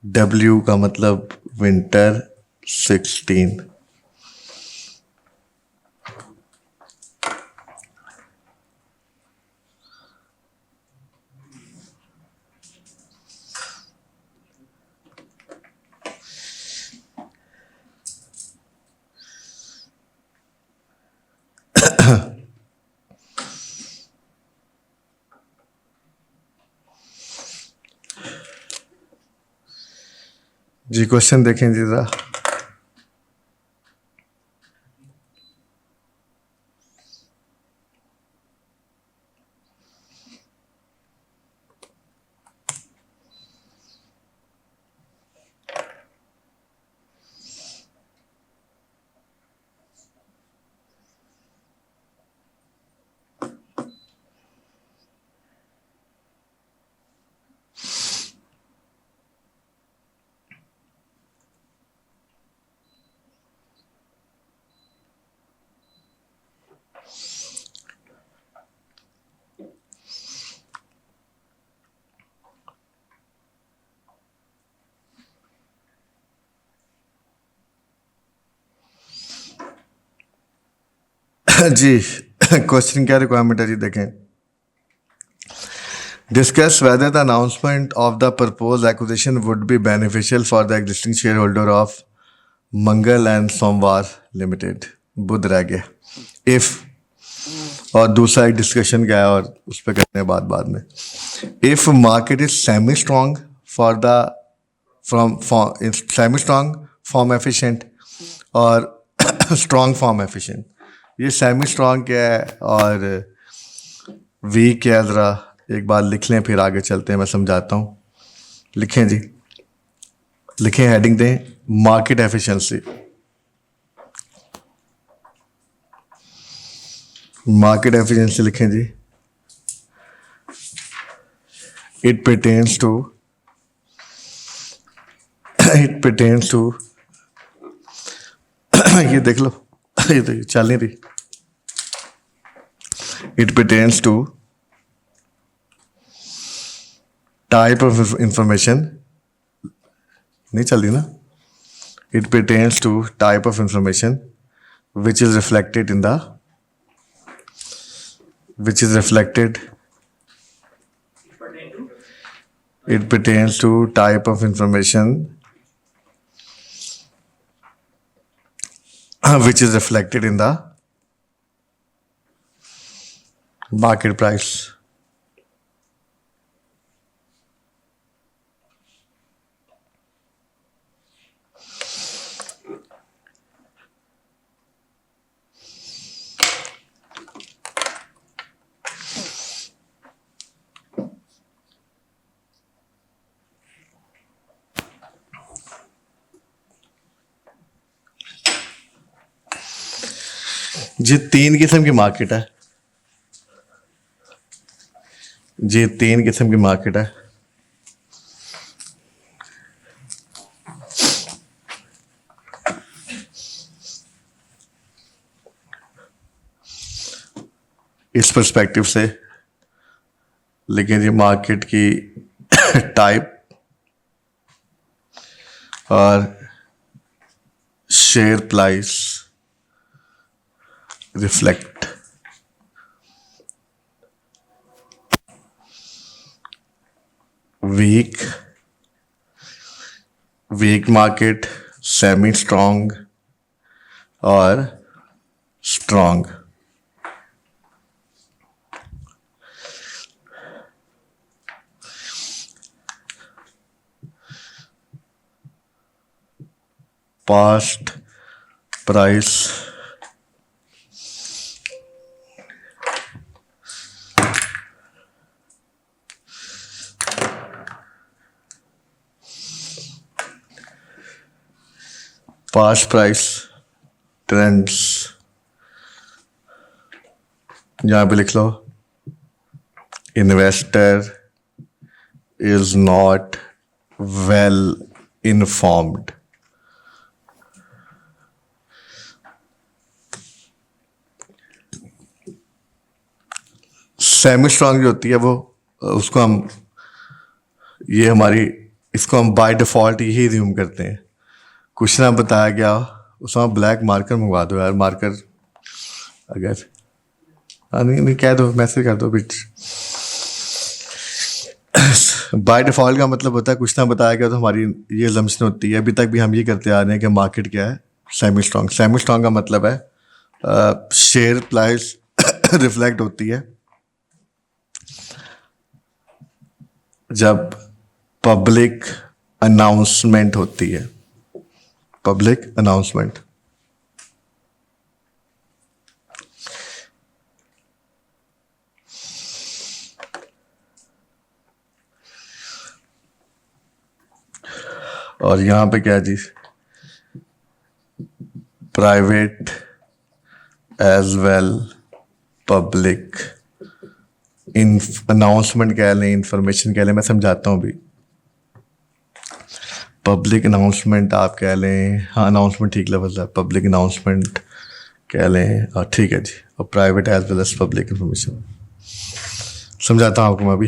डब्ल्यू का मतलब विंटर 16। जी क्वेश्चन देखें जी जरा। जी क्वेश्चन क्या रिक्वायरमेंट है जी, देखें। Discuss whether the announcement of the propose acquisition would be beneficial for the existing share holder of Mangal and सोमवार लिमिटेड। बुध रह गया इफ, और दूसरा एक डिस्कशन क्या है और उस पर करते हैं बाद में। If market is semi strong for the from semi strong form efficient और स्ट्रॉन्ग फॉर्म एफिशिएंट। ये सेमी स्ट्रॉन्ग क्या है और वीक क्या है, ज़रा एक बार लिख लें फिर आगे चलते हैं, मैं समझाता हूँ। लिखें जी, लिखें, हेडिंग दें मार्केट एफिशिएंसी। मार्केट एफिशिएंसी लिखें जी। It pertains to it pertains to ये देख लो, ये तो चल नहीं रही। It pertains to type of information, नहीं चल रही ना। It pertains to type of information which is reflected in the it pertains to type of information which is reflected in the market price. जी 3 किस्म की मार्केट है जी, 3 किस्म की market है। इस पर्सपेक्टिव से लेकिन जी मार्केट की टाइप और share price reflect weak market, semi strong और स्ट्रॉन्ग। पास्ट प्राइस ट्रेंड्स, यहाँ पे लिख लो investor is not well informed. Semi strong जो होती है वो उसको हम ये हमारी इसको हम बाय डिफ़ॉल्ट यही रिज्यूम करते हैं। कुछ ना बताया गया उसमें आप ब्लैक मार्कर मंगवा दो यार, मार्कर अगर नहीं कह दो, मैसेज कर दो बिट। बाय डिफ़ॉल्ट का मतलब होता है कुछ ना बताया गया तो हमारी ये assumption होती है, अभी तक भी हम ये करते आ रहे हैं कि मार्केट क्या है, सेमी स्ट्रांग। सेमी स्ट्रांग का मतलब है शेयर प्राइस रिफ्लेक्ट होती है जब पब्लिक अनाउंसमेंट होती है, पब्लिक अनाउंसमेंट। और यहां पे क्या जी, private as well public announcement कह लें, इंफॉर्मेशन कह लें, मैं समझाता हूँ अभी। पब्लिक अनाउंसमेंट आप कह लें, हाँ अनाउंसमेंट ठीक लफ्ज़ है, पब्लिक अनाउंसमेंट कह लें, और ठीक है जी। और private as well as public information समझाता हूँ आपको मैं अभी।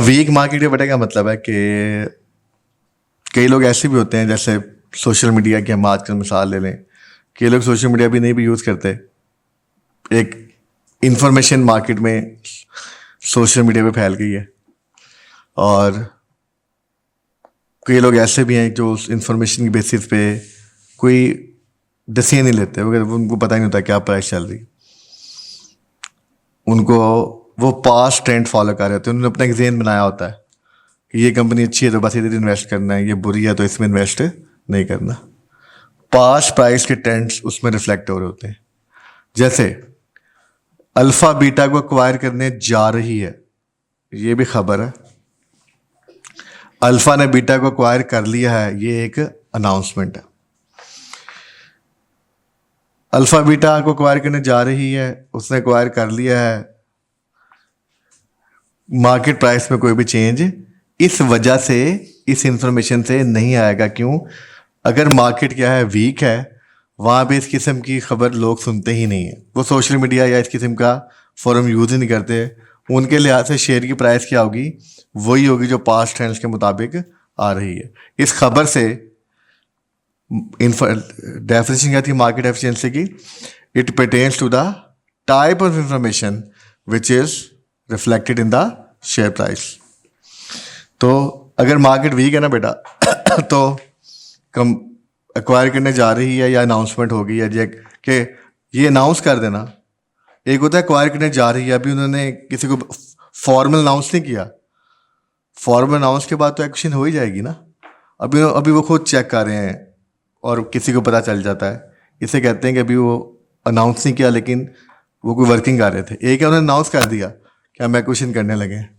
वीक मार्केट के बटे का मतलब है कि कई लोग ऐसे भी होते हैं, जैसे सोशल मीडिया की हम आजकल मिसाल ले लें, कई लोग सोशल मीडिया भी नहीं भी यूज़ करते। एक इंफॉर्मेशन मार्केट में सोशल मीडिया पे फैल गई है, और कई लोग ऐसे भी हैं जो उस इंफॉर्मेशन की बेसिस पे कोई डिसीजन नहीं लेते, उनको पता ही नहीं होता क्या प्राइस चल रही। उनको वो पास्ट ट्रेंड फॉलो कर रहे होते हैं, उन्होंने अपना एक ज़हन बनाया होता है कि ये कंपनी अच्छी है तो बस इधर इन्वेस्ट करना है, ये बुरी है तो इसमें इन्वेस्ट नहीं करना। पास्ट प्राइस के ट्रेंड्स उसमें रिफ्लेक्ट हो रहे होते हैं। जैसे अल्फा बीटा को एक्वायर करने जा रही है, ये भी खबर है। अल्फा ने बीटा को एक्वायर कर लिया है, ये एक अनाउंसमेंट है। अल्फा बीटा को एक्वायर करने जा रही है, उसने एक्वायर कर लिया है, मार्केट प्राइस में कोई भी चेंज इस वजह से, इस इंफॉर्मेशन से नहीं आएगा। क्यों? अगर मार्केट क्या है, वीक है, वहाँ पे इस किस्म की खबर लोग सुनते ही नहीं है, वो सोशल मीडिया या इस किस्म का फोरम यूज़ ही नहीं करते। उनके लिहाज से शेयर की प्राइस क्या होगी, वही होगी जो पास्ट ट्रेंड्स के मुताबिक आ रही है। इस खबर से डेफिनेशन क्या थी मार्केट एफिशिएंसी की? It pertains to the type of information which is reflected in the share price. तो अगर मार्केट वीक है ना बेटा तो कम एक्वायर करने जा रही है या अनाउंसमेंट होगी या जे कि ये अनाउंस कर देना। एक होता है एक्वायर करने जा रही है, अभी उन्होंने किसी को फॉर्मल अनाउंस नहीं किया, फॉर्मल अनाउंस के बाद तो एक्शन हो ही जाएगी ना। अभी वो खुद चेक कर रहे हैं और किसी को पता चल जाता है, इसे कहते हैं कि अभी वो अनाउंस नहीं किया लेकिन वो कोई वर्किंग कर रहे थे। एक है उन्होंने अनाउंस कर दिया कि हम एक्विजिशन करने लगे हैं,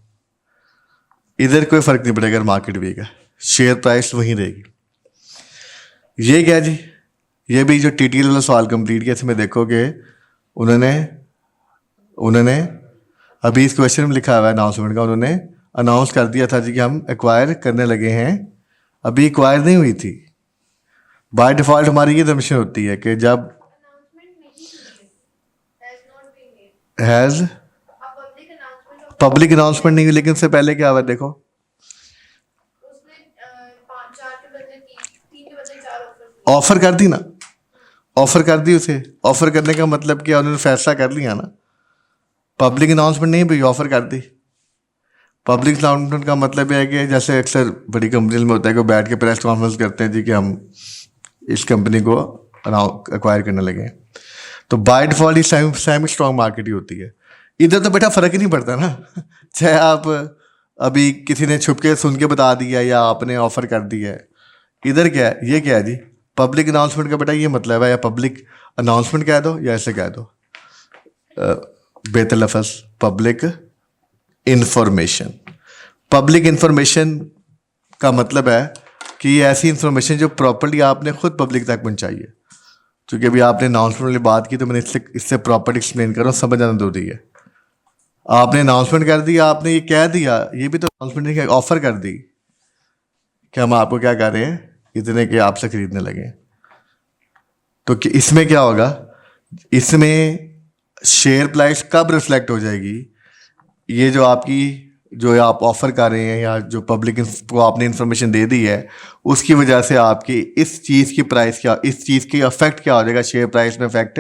इधर कोई फ़र्क नहीं पड़ेगा, मार्केट वीक है, शेयर प्राइस वहीं रहेगी। ये क्या जी, ये भी जो टीटीएल वाला सवाल कंप्लीट किया, इसमें देखोगे उन्होंने अभी इस क्वेश्चन में लिखा हुआ है अनाउंसमेंट का, उन्होंने अनाउंस कर दिया था जी कि हम एक्वायर करने लगे हैं, अभी एक्वायर नहीं हुई थी। बाय डिफ़ॉल्ट हमारी ये assumption होती है कि जब हैज़ पब्लिक अनाउंसमेंट नहीं हुई, लेकिन उससे पहले क्या हुआ देखो, ऑफर कर दी ना, ऑफर कर दी उसे। ऑफर करने का मतलब क्या, उन्होंने फैसला कर लिया ना। पब्लिक अनाउंसमेंट नहीं भी, ऑफर कर दी। पब्लिक अनाउंसमेंट का मतलब यह है कि जैसे अक्सर बड़ी कंपनीज में होता है कि बैठ के प्रेस कॉन्फ्रेंस करते हैं जी कि हम इस कंपनी को एक्वायर करने लगे हैं, तो by default semi strong market ही होती है। इधर तो बेटा फ़र्क ही नहीं पड़ता ना, चाहे आप अभी किसी ने छुप के सुन के बता दिया या आपने ऑफर कर दिया है, इधर क्या है, ये क्या है जी, पब्लिक अनाउंसमेंट का बेटा ये मतलब है, या पब्लिक अनाउंसमेंट कह दो या ऐसे कह दो, बेतलफस पब्लिक इंफॉर्मेशन। पब्लिक इंफॉर्मेशन का मतलब है कि ये ऐसी इंफॉर्मेशन जो प्रॉपर्ली आपने खुद पब्लिक तक पहुंचाई है। क्योंकि अभी आपने अनाउंसमेंट वाली बात की तो मैंने इससे प्रॉपर्ली एक्सप्लेन कर रहा हूँ, समझ आना जरूरी है। आपने अनाउंसमेंट कर दिया, आपने ये कह दिया, ये भी तो अनाउंसमेंट नहीं, ऑफर कर दी कि हम आपको क्या कर रहे हैं, इतने के आपसे खरीदने लगे। तो इसमें क्या होगा, इसमें शेयर प्राइस कब रिफ्लेक्ट हो जाएगी, ये जो आपकी जो आप ऑफर कर रहे हैं या जो पब्लिक को आपने इंफॉर्मेशन दे दी है, उसकी वजह से आपकी इस चीज़ की प्राइस क्या, इस चीज़ की अफेक्ट क्या हो जाएगा, शेयर प्राइस में इफेक्ट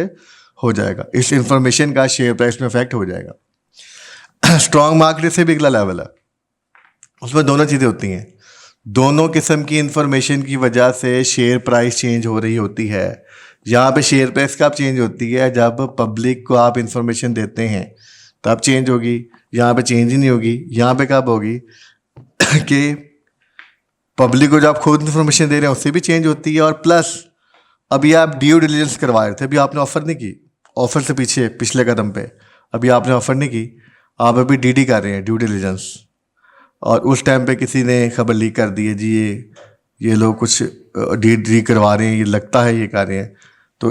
हो जाएगा, इस इंफॉर्मेशन का शेयर प्राइस में इफेक्ट हो जाएगा। स्ट्रॉन्ग मार्केट से भी अगला लेवल है, उसमें दोनों चीज़ें होती हैं। दोनों किस्म की इंफॉर्मेशन की वजह से शेयर प्राइस चेंज हो रही होती है। यहाँ पे शेयर प्राइस कब चेंज होती है, जब पब्लिक को आप इंफॉर्मेशन देते हैं तब चेंज होगी। यहाँ पे चेंज ही नहीं होगी। यहाँ पे कब होगी कि पब्लिक को जब आप खुद इंफॉर्मेशन दे रहे हैं उससे भी चेंज होती है। और प्लस अभी आप ड्यू डिलिजेंस करवा रहे थे, अभी आपने ऑफर नहीं की, ऑफर से पीछे पिछले कदम पे अभी आपने ऑफर नहीं की, आप अभी डीडी कर रहे हैं, ड्यू डिलिजेंस। और उस टाइम पे किसी ने खबर लीक कर दी है जी, ये लोग कुछ डी करवा रहे हैं, ये लगता है ये कर रहे हैं। तो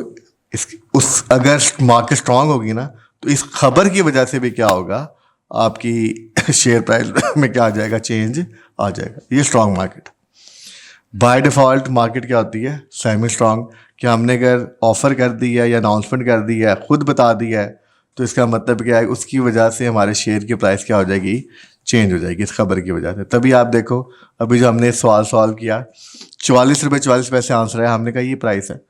अगर मार्केट स्ट्रांग होगी ना, तो इस खबर की वजह से भी क्या होगा, आपकी शेयर प्राइस में क्या आ जाएगा, चेंज आ जाएगा। ये strong market. By default market क्या होती है, सेमी स्ट्रांग। कि हमने अगर ऑफर कर दी है या अनाउंसमेंट कर दी है, खुद बता दिया है, तो इसका मतलब क्या है, उसकी वजह से हमारे शेयर की प्राइस क्या हो जाएगी, चेंज हो जाएगी इस खबर की वजह से। तभी आप देखो अभी जो हमने सवाल सॉल्व किया, 44 रुपये 44 पैसे आंसर है, हमने कहा ये प्राइस है।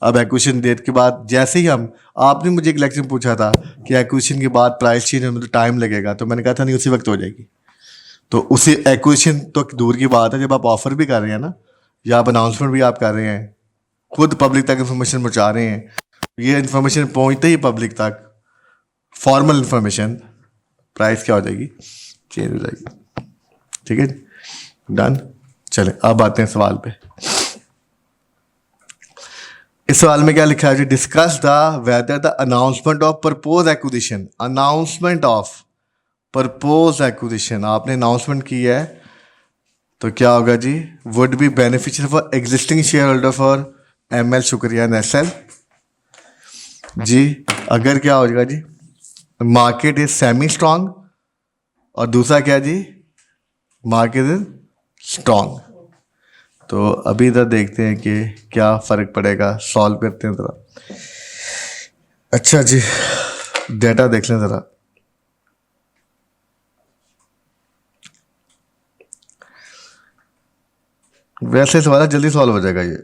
अब एक्विजिशन डेट के बाद जैसे ही आपने मुझे एक लेक्चर पूछा था कि एक्विजिशन के बाद प्राइस चेंज होने में तो टाइम लगेगा, तो मैंने कहा था नहीं, उसी वक्त हो जाएगी। तो उसी एक्विजिशन तो दूर की बात है, जब आप ऑफर भी कर रहे हैं ना, या आप अनाउंसमेंट भी आप कर रहे हैं, खुद पब्लिक तक इंफॉर्मेशन पहुँचा रहे हैं, ये इंफॉर्मेशन पहुँचते ही पब्लिक तक, फॉर्मल इंफॉर्मेशन, प्राइस क्या हो जाएगी, चेंज हो जाएगी। ठीक है, डन। चले अब आते हैं सवाल पे। इस सवाल में क्या लिखा है जी, discuss the whether the announcement of propose acquisition, announcement of propose acquisition, आपने अनाउंसमेंट की है तो क्या होगा जी, would be beneficial for existing share holder for ML शुक्रिया NSL जी। अगर क्या हो जाएगा जी, मार्केट इज सेमी स्ट्रांग, और दूसरा क्या जी, मार्केट इज स्ट्रांग। तो अभी इधर देखते हैं कि क्या फ़र्क पड़ेगा, सॉल्व करते हैं ज़रा। अच्छा जी, डेटा देख लें ज़रा। वैसे सवाल जल्दी सॉल्व हो जाएगा ये।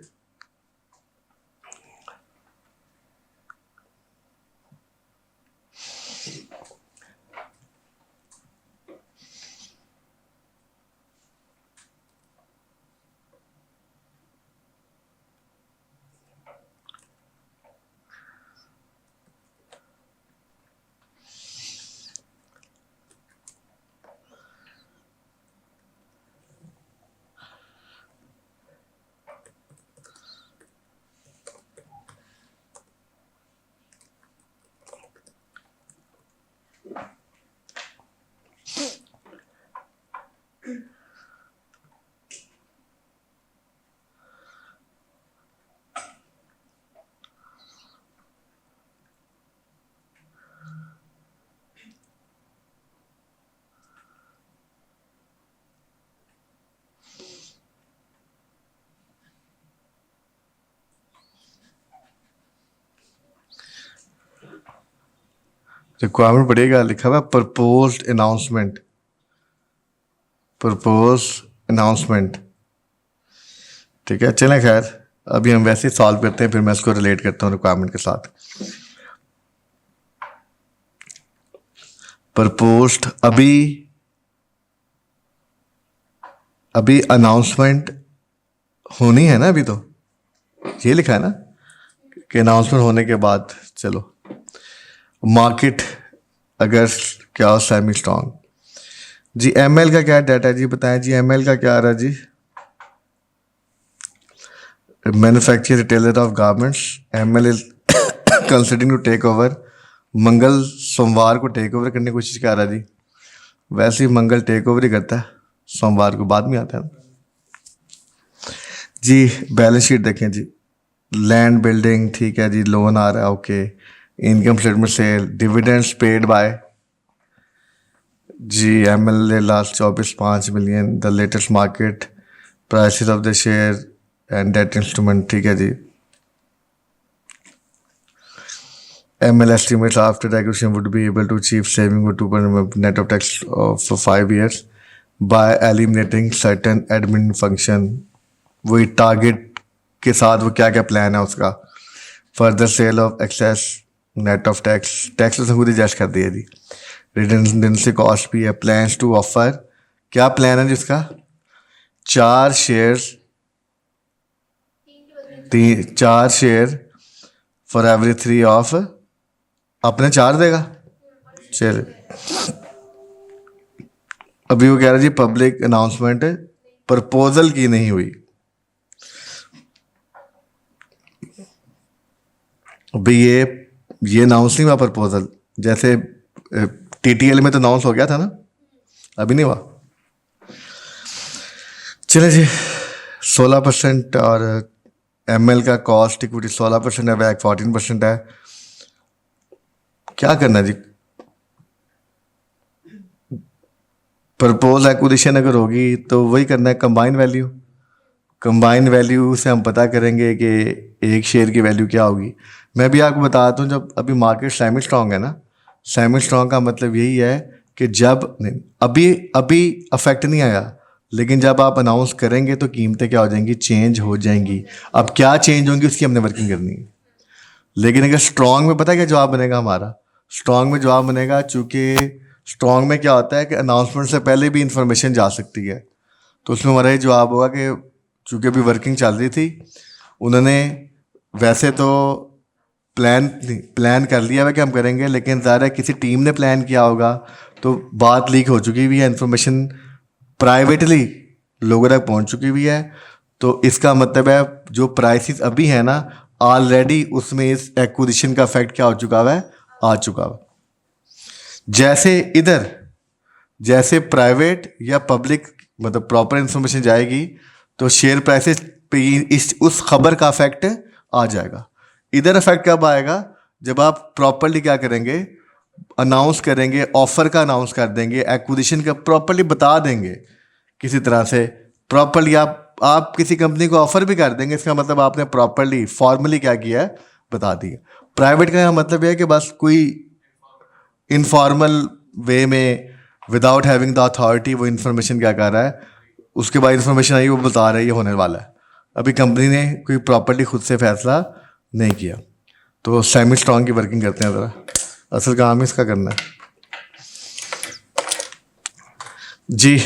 रिक्वायरमेंट पड़ेगा, लिखा हुआ प्रपोज्ड अनाउंसमेंट, प्रपोज अनाउंसमेंट। ठीक है, चलें खैर, अभी हम वैसे ही सॉल्व करते हैं, फिर मैं इसको रिलेट करता हूँ रिक्वायरमेंट के साथ। प्रपोज्ड, अभी अनाउंसमेंट होनी है ना, अभी तो ये लिखा है ना कि अनाउंसमेंट होने के बाद, चलो मार्केट अगर क्या हो, सेमी स्ट्रांग जी। ML का क्या डाटा जी, बताएं जी, ML का क्या आ रहा है जी, manufacture retailer of garments, ML is considering to take over. मंगल सोमवार को टेक ओवर करने की कोशिश कर रहा है जी। वैसे ही मंगल टेक ओवर ही करता है, सोमवार को बाद में आता है जी। बैलेंस शीट देखें जी, लैंड बिल्डिंग ठीक है जी, लोन आ रहा है okay. Income statement sale, dividends paid by G MLA last 24.5 million. The latest market prices of the share and debt instrument ठीक है जी। ML estimates after the acquisition would be able to achieve saving with 2% net of tax for 5 years by eliminating certain admin function। वही target के साथ वो क्या क्या plan है उसका। Further sale of excess net of tax, tax उसने खुद ही जस्ट कर दिया जी। रिडेंडेंसी कॉस्ट भी है। प्लान्स टू ऑफर, क्या प्लान है जिसका 4 shares, 4 share for every 3 of, अपने 4 देगा। चल अभी वो कह रहा जी पब्लिक अनाउंसमेंट प्रपोजल की नहीं हुई। अभी ये अनाउंस नहीं हुआ प्रपोजल, जैसे टीटीएल में तो अनाउंस हो गया था ना, अभी नहीं हुआ। चले जी 16% और एमएल का कॉस्ट इक्विटी 16% है, वैक 14% है। क्या करना जी, प्रपोज एक्विजिशन अगर होगी तो वही करना है कंबाइन वैल्यू। कंबाइन वैल्यू से हम पता करेंगे कि एक शेयर की वैल्यू क्या होगी। मैं भी आपको बताता हूँ, जब अभी मार्केट सेमी स्ट्रांग है ना, सेमी स्ट्रांग का मतलब यही है कि जब नहीं अभी अफेक्ट नहीं आया, लेकिन जब आप अनाउंस करेंगे तो कीमतें क्या हो जाएंगी, चेंज हो जाएंगी। अब क्या चेंज होंगी उसकी हमने वर्किंग करनी है। लेकिन अगर स्ट्रांग में पता क्या जवाब बनेगा हमारा, स्ट्रांग में जवाब बनेगा, चूँकि स्ट्रांग में क्या होता है कि अनाउंसमेंट से पहले भी इंफॉर्मेशन जा सकती है, तो उसमें हमारा ये जवाब होगा कि चूँकि अभी वर्किंग चल रही थी, उन्होंने वैसे तो प्लान कर लिया है कि हम करेंगे, लेकिन ज़्यादा है किसी टीम ने प्लान किया होगा तो बात लीक हो चुकी हुई है, इन्फॉर्मेशन प्राइवेटली लोगों तक पहुंच चुकी हुई है। तो इसका मतलब है जो प्राइसेस अभी है ना, ऑलरेडी उसमें इस एक्विजिशन का इफेक्ट क्या हो चुका है, आ चुका है। जैसे इधर जैसे प्राइवेट या पब्लिक मतलब प्रॉपर इंफॉर्मेशन जाएगी तो शेयर प्राइसेस पे उस खबर का इफेक्ट आ जाएगा। इधर इफेक्ट कब आएगा, जब आप प्रॉपरली क्या करेंगे, अनाउंस करेंगे, ऑफर का अनाउंस कर देंगे, एक्विजिशन का प्रॉपरली बता देंगे किसी तरह से। प्रॉपरली आप किसी कंपनी को ऑफर भी कर देंगे, इसका मतलब आपने प्रॉपरली फॉर्मली क्या किया है, बता दिया। प्राइवेट का मतलब यह है कि बस कोई इनफॉर्मल वे में विदाउट हैविंग द अथॉरिटी वो इन्फॉर्मेशन क्या कर रहा है, उसके बाद इन्फॉर्मेशन आई वो बता रहा है ये होने वाला है। अभी कंपनी ने कोई प्रॉपरली खुद से फैसला नहीं किया। तो सेमी स्ट्रांग की वर्किंग करते हैं ज़रा, असल काम इसका करना है जी।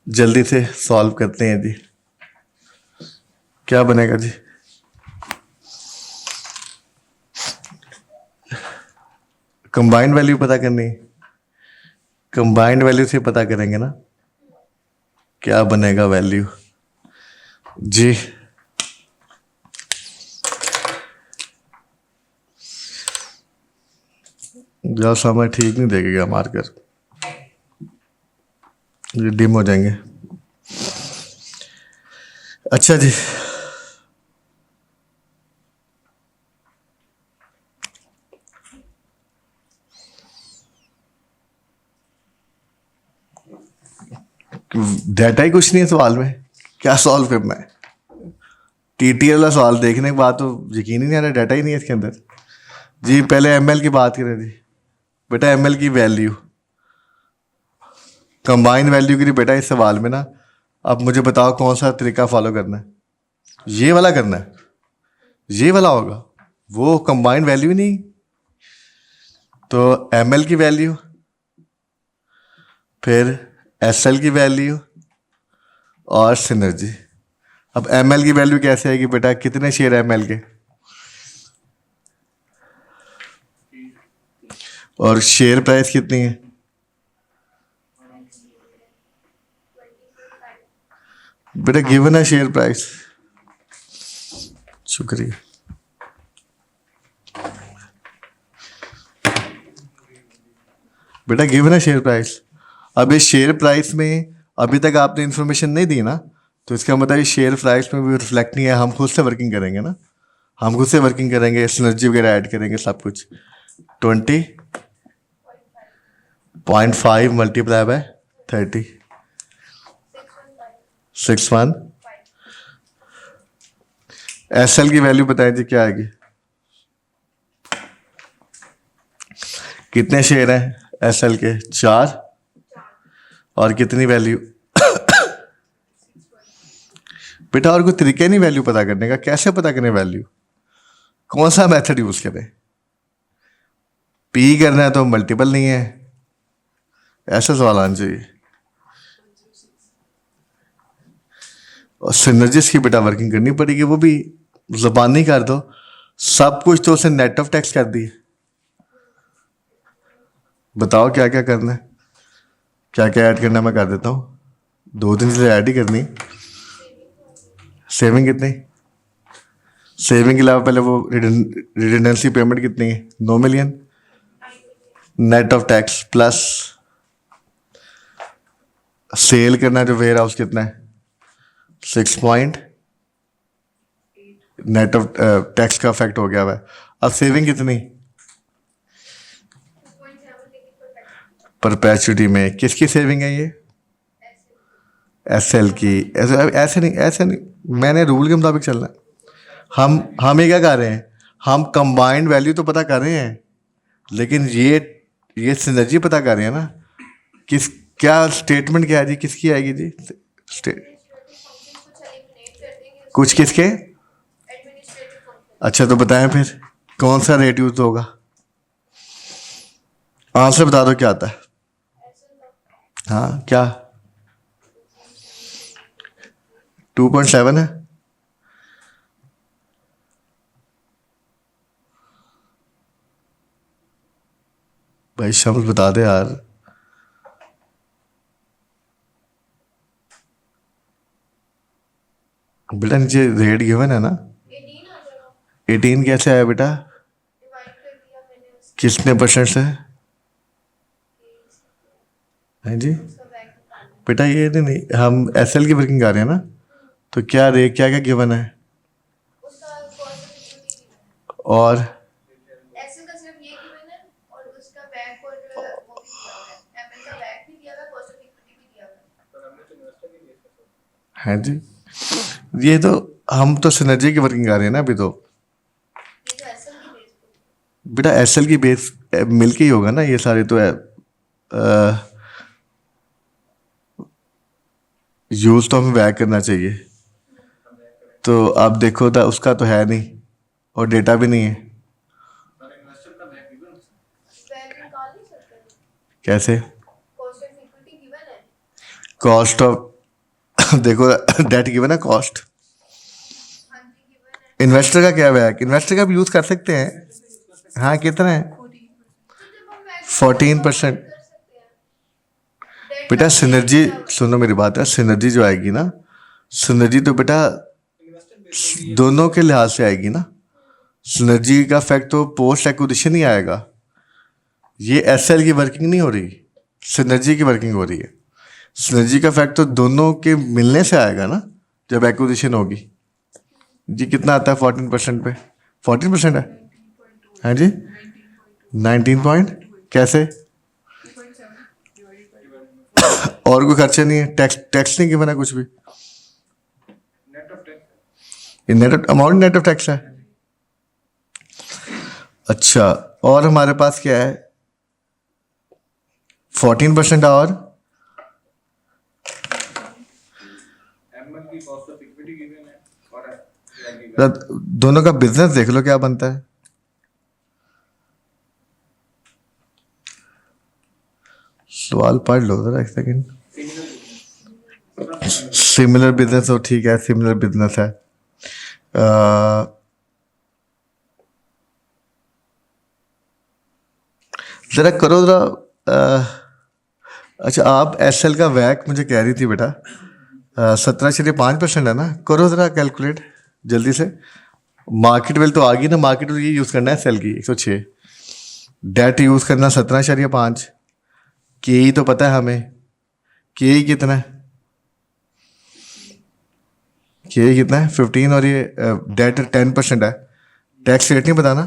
जल्दी से सॉल्व करते हैं जी, क्या बनेगा जी। कंबाइंड वैल्यू पता करनी, कंबाइंड वैल्यू से पता करेंगे ना क्या बनेगा वैल्यू जी। जब समय ठीक नहीं देगा मार्कर, ये डिम हो जाएंगे। अच्छा जी, डाटा ही कुछ नहीं है सवाल में, क्या सॉल्व करना है। टीटीएल का सवाल देखने के बाद तो यकीन ही नहीं आ रहा, डाटा ही नहीं है इसके अंदर जी। पहले एमएल की बात करें जी, बेटा एमएल की वैल्यू, कंबाइन वैल्यू की नहीं बेटा इस सवाल में ना। अब मुझे बताओ कौन सा तरीका फॉलो करना है, ये वाला करना है, ये वाला होगा, वो कंबाइन वैल्यू ही नहीं। तो एमएल की वैल्यू, फिर एसएल की वैल्यू और सिनर्जी। अब एमएल की वैल्यू कैसे आएगी बेटा, कितने शेयर है एमएल के, और शेयर प्राइस कितनी है, बेटा गिवन है शेयर प्राइस, शुक्रिया। बेटा गिवन है शेयर प्राइस। अब इस शेयर प्राइस में अभी तक आपने इन्फॉर्मेशन नहीं दी ना, तो इसका मतलब ये शेयर प्राइस में भी रिफ्लेक्ट नहीं है। हम खुद से वर्किंग करेंगे ना, हम खुद से वर्किंग करेंगे, सिनर्जी वगैरह ऐड करेंगे सब कुछ। 20.5 मल्टीप्लाई बाय 30, 61। एसएल की वैल्यू बताइए जी क्या आएगी? कितने शेयर हैं एसएल के? 4। और कितनी वैल्यू? बेटा और कोई तरीका नहीं वैल्यू पता करने का? कैसे पता करें वैल्यू? कौन सा मेथड यूज करें? पी करना है तो मल्टीपल नहीं है, ऐसा सवाल आना चाहिए। और सिनर्जिस्ट की बेटा वर्किंग करनी पड़ेगी, वो भी ज़बानी कर दो। सब कुछ तो उसे नेट ऑफ टैक्स कर दिए। बताओ क्या क्या करना है, क्या क्या ऐड करना है, मैं कर देता हूँ। 2-3 चीज़ें ऐड ही करनी। सेविंग कितनी? सेविंग के अलावा पहले वो रिडंडेंसी पेमेंट कितनी है? 9 million. Net of tax plus sale करना जो वेयर हाउस कितना है? 6 पॉइंट। नेट ऑफ टैक्स का इफेक्ट हो गया हुआ है। अब सेविंग कितनी? परपेचुटी में किसकी सेविंग है ये? एसएल की। ऐसे नहीं, मैंने रूल के मुताबिक चलना है। हम ये क्या कर रहे हैं? हम कंबाइंड वैल्यू तो पता कर रहे हैं, लेकिन ये सिनर्जी पता कर रहे हैं ना। किस क्या स्टेटमेंट क्या है जी? किसकी आएगी जी? कुछ किसके? अच्छा तो बताएं फिर कौन सा रेट यूज होगा? आंसर बता दो क्या आता है। हाँ क्या? 2.7 है। भाई शम्स बता दे यार। बेटा नीचे रेट गिवन है ना? 18 कैसे आया बेटा? किसने परसेंट से? हाँ जी बेटा ये नहीं, हम एसएल की वर्किंग कर रहे हैं ना, तो क्या रेट क्या क्या गिवन है? और हाँ जी, ये तो हम तो सिनर्जी की वर्किंग कर रहे हैं ना अभी तो। बेटा एसएल की बेस मिलके ही होगा ना ये सारे तो यूज तो हमें बैक करना चाहिए। तो आप देखो तो उसका तो है नहीं और डेटा भी नहीं है। कैसे? कॉस्ट ऑफ देखो डेट गिवन है, कॉस्ट। इन्वेस्टर का क्या बैक? इन्वेस्टर का भी यूज कर सकते हैं। हाँ कितना है? 14%। बेटा सिनर्जी सुनो मेरी बात है, सिनर्जी जो आएगी ना, सिनर्जी तो बेटा दोनों के लिहाज से आएगी ना। सिनर्जी का फैक्ट तो पोस्ट एक्विजिशन ही आएगा। ये एसएल की वर्किंग नहीं हो रही, सिनर्जी की वर्किंग हो रही है। सिनर्जी का फैक्ट तो दोनों के मिलने से आएगा ना जब एक्विजिशन होगी। जी कितना आता है 14% पे? 14% है। हाँ जी 19 पॉइंट कैसे? और कोई खर्चे नहीं है, टैक्स नहीं गिवन है कुछ भी। Net of amount net of tax है। अच्छा और हमारे पास क्या है? 14% और दोनों का बिजनेस देख लो क्या बनता है। सवाल पढ़ लो जरा एक सेकेंड। सिमिलर बिजनेस हो, ठीक है सिमिलर बिजनेस है। जरा करो जरा। अच्छा आप एसएल का वैक मुझे कह रही थी बेटा, 17.5% है ना, करो ज़रा कैलकुलेट जल्दी से। मार्केट वैल्यू तो आ गई ना, मार्केट वैल्यू यूज़ करना है सेल की 106, डेट यूज़ करना 17.5, के ही तो पता है हमें, के ही कितना है, के ही कितना है 15, और ये डेट 10% है, टैक्स रेट नहीं बताना,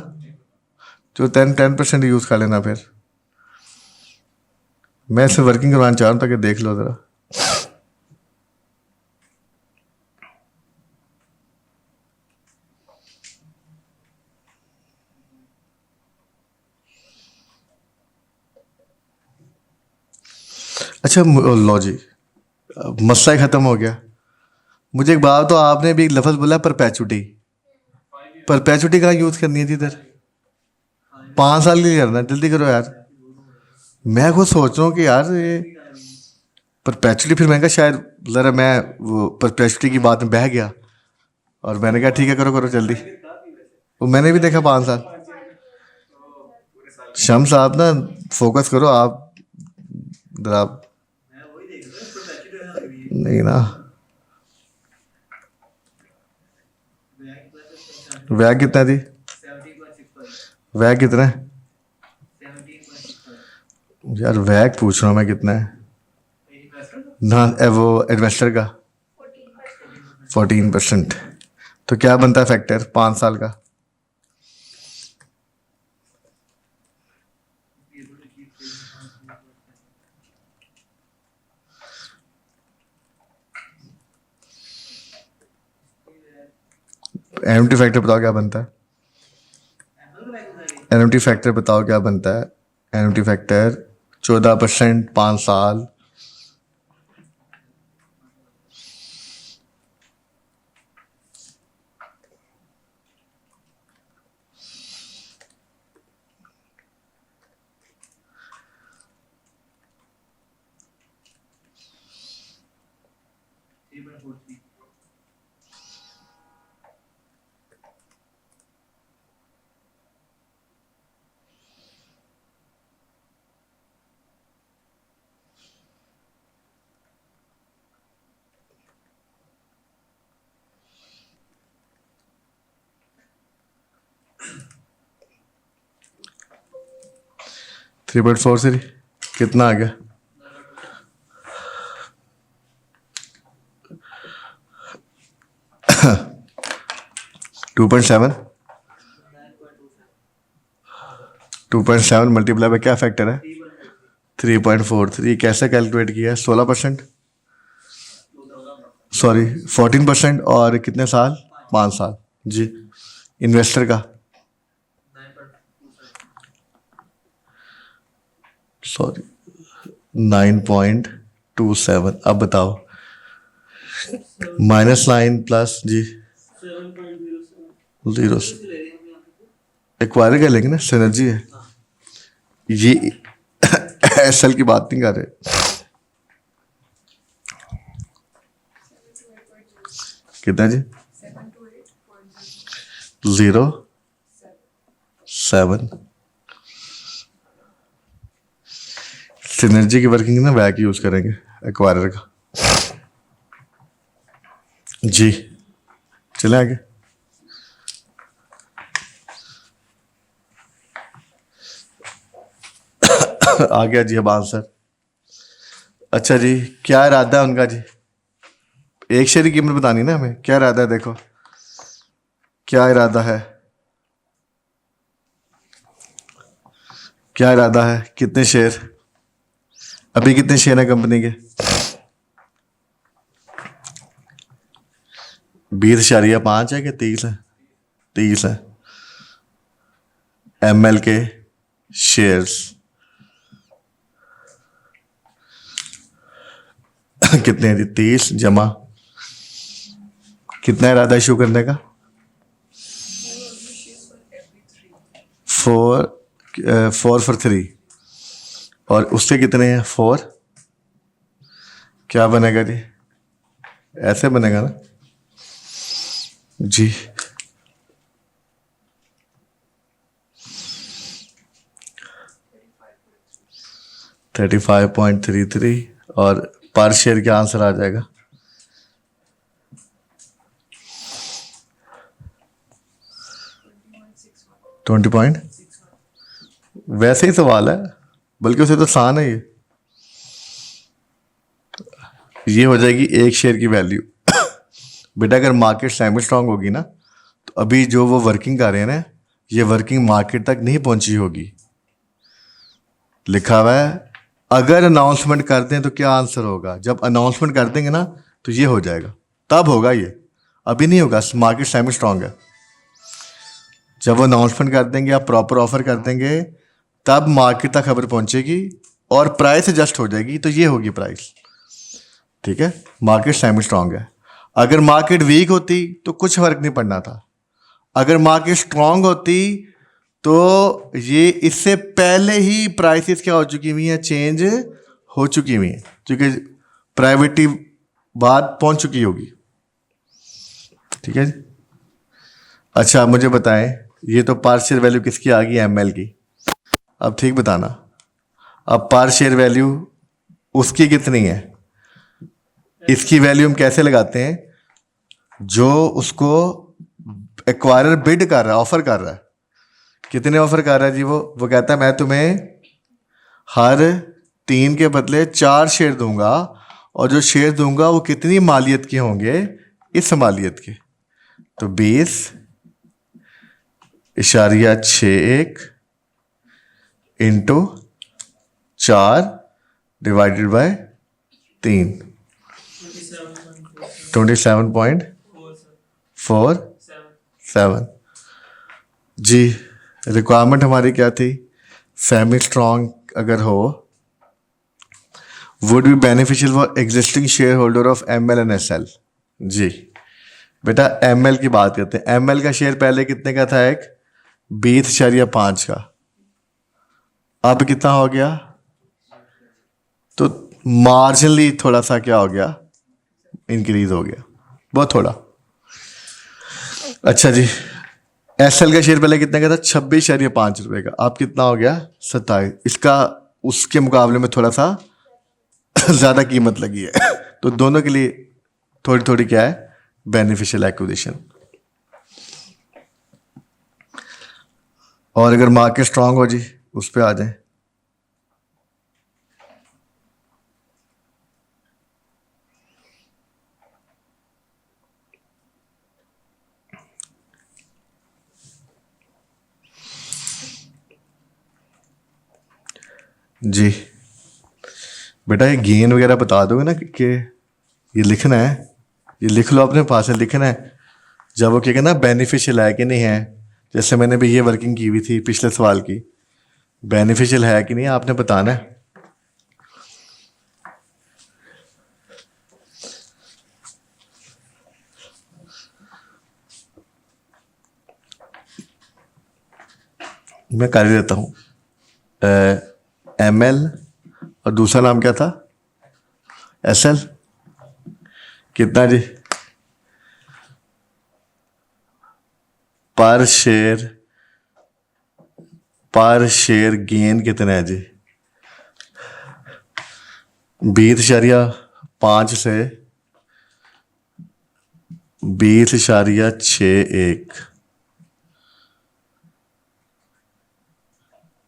तो 10% यूज़ कर लेना फिर। मैं इसे वर्किंग करवाना चाह रहा हूँ ताकि देख लो ज़रा। अच्छा लो जी, मसला ही ख़त्म हो गया। मुझे एक बात, तो आपने भी एक लफ्ज़ बोला परपेचुटी, परपेचुटी कहाँ यूज़ करनी है जी इधर? 5 साल के लिए करना है, जल्दी करो यार। मैं खुद सोच रहा हूँ कि यार ये परपेचुटी, फिर मैंने कहा शायद ज़रा मैं वो परपेचुटी की बात में बह गया, और मैंने कहा ठीक है करो करो जल्दी। वो मैंने भी देखा 5 साल। शम्स आप ना फोकस करो आप ज़रा। नहीं ना, वैग कितना थी, वैग कितना है यार, वैग पूछ रहा हूँ मैं कितना है ना, वो इन्वेस्टर का 14%। तो क्या बनता है फैक्टर 5 साल का? एनएमटी फैक्टर बताओ क्या बनता है, एनएमटी फैक्टर बताओ क्या बनता है, एनएमटी फैक्टर 14%, 5 साल। थ्री पॉइंट फोर से कितना आ गया? Two point seven, 2.7 multiply by क्या फैक्टर है? 3.43। कैसे कैलकुलेट किया है? 16%, सॉरी 14%, और कितने साल? 5 साल जी। इन्वेस्टर का सॉरी 9.27। अब बताओ, -9 प्लस जी 0, एक्वायर कर लेंगे ना, सिनर्जी है ये। एसएल की बात नहीं कर रहे। कितना जी? 0.7। सिनर्जी की वर्किंग ना वैक यूज करेंगे एक्वायरर का जी। चले आगे। आ गया जी अब आंसर। अच्छा जी, क्या इरादा है उनका जी? एक शेयर की कीमत बतानी ना हमें, क्या इरादा है? देखो क्या इरादा है, क्या इरादा है, कितने शेयर, अभी कितने शेयर है कंपनी के? 20.5 है कि 30 है? 30 है। ML के शेयर्स कितने हैं जी? 30 जमा कितना इरादा इशू करने का? 4 for 3, और उसके कितने हैं? 4। क्या बनेगा जी? ऐसे बनेगा ना जी। 35.33, और पर शेयर क्या आंसर आ जाएगा? 20 पॉइंट, वैसे ही सवाल है, बल्कि उसे तो आसान है ये हो जाएगी एक शेयर की वैल्यू। बेटा अगर मार्केट सेमी स्ट्रांग होगी ना, तो अभी जो वो वर्किंग कर रहे हैं ना, ये वर्किंग मार्केट तक नहीं पहुंची होगी। लिखा हुआ है अगर अनाउंसमेंट करते हैं तो क्या आंसर होगा, जब अनाउंसमेंट कर देंगे ना तो ये हो जाएगा, तब होगा ये, अभी नहीं होगा। मार्केट सेमी स्ट्रांग है, जब वो अनाउंसमेंट कर देंगे, आप प्रॉपर ऑफर कर देंगे, तब मार्केट तक खबर पहुंचेगी और प्राइस एडजस्ट हो जाएगी, तो ये होगी प्राइस। ठीक है, मार्केट सेमी स्ट्रांग है। अगर मार्केट वीक होती तो कुछ फर्क नहीं पड़ना था, अगर मार्केट स्ट्रांग होती तो ये इससे पहले ही प्राइसेस क्या हो चुकी हुई हैं, चेंज हो चुकी हुई हैं, क्योंकि प्राइवेटी बात पहुंच चुकी होगी। ठीक है जी। अच्छा मुझे बताएं, ये तो पर शेयर वैल्यू किसकी आ गई, एमएल की। अब ठीक बताना, अब पर शेयर वैल्यू उसकी कितनी है, इसकी वैल्यू हम कैसे लगाते हैं, जो उसको एक्वायरर बिड कर रहा है, ऑफर कर रहा है, कितने ऑफर कर रहा है जी, वो कहता है मैं तुम्हें हर 3 के बदले 4 शेयर दूंगा, और जो शेयर दूंगा वो कितनी मालियत के होंगे, इस मालियत के, तो 20.61 इंटू 4 डिवाइडेड बाय 3, 27.47 जी। रिक्वायरमेंट हमारी क्या थी, सेमी स्ट्रांग अगर हो, would be beneficial for existing share holder of ML and SL. जी बेटा एमएल की बात करते हैं, एमएल का शेयर पहले कितने का था, एक 20.5 का, अब कितना हो गया, तो मार्जिनली थोड़ा सा क्या हो गया, इंक्रीज हो गया, बहुत थोड़ा। अच्छा जी, एसएल का शेयर पहले कितने का था, 26.5 रुपए का, अब कितना हो गया, 27, इसका उसके मुकाबले में थोड़ा सा ज़्यादा कीमत लगी है, तो दोनों के लिए थोड़ी थोड़ी क्या है, बेनिफिशियल एक्विजिशन। और अगर मार्केट स्ट्रांग हो जी, उस पर आ जाए। जी बेटा ये गेन वगैरह बता दोगे ना कि ये लिखना है, ये लिख लो अपने पास, है लिखना है, जब वो कहेगा ना बेनिफिशियल है कि नहीं है, जैसे मैंने भी ये वर्किंग की हुई थी पिछले सवाल की, बेनिफिशियल है कि नहीं आपने बताना है। मैं कर ही देता हूँ, एमएल और दूसरा नाम क्या था, एसएल, कितना जी, पर शेयर गेन कितना है जी, 20.5 से 20.61,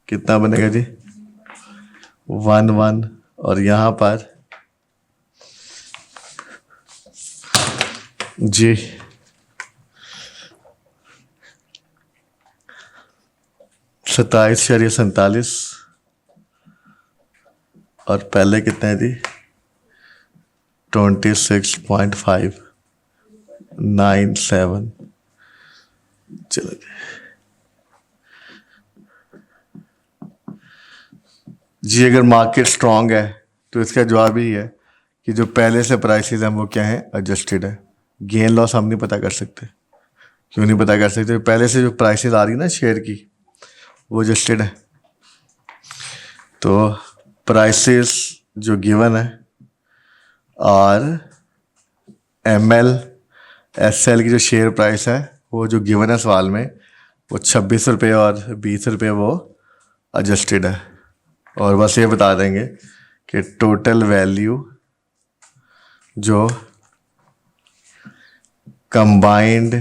कितना बनेगा जी, 1 और यहाँ पर जी 27.47, और पहले कितने हैं जी, 26.597। चलो जी, अगर मार्केट स्ट्रांग है तो इसका जवाब ही है कि जो पहले से प्राइसेस हैं वो क्या है, एडजस्टेड है। गेन लॉस हम नहीं पता कर सकते, क्यों नहीं पता कर सकते, पहले से जो प्राइसेस आ रही ना शेयर की, वो एडजस्टेड है। तो प्राइसेस जो गिवन है, और एमएल एसएल की जो शेयर प्राइस है, वो जो गिवन है सवाल में, वो 26 रुपये और 20 रुपये वो एडजस्टेड है। और बस ये बता देंगे कि टोटल वैल्यू जो कंबाइंड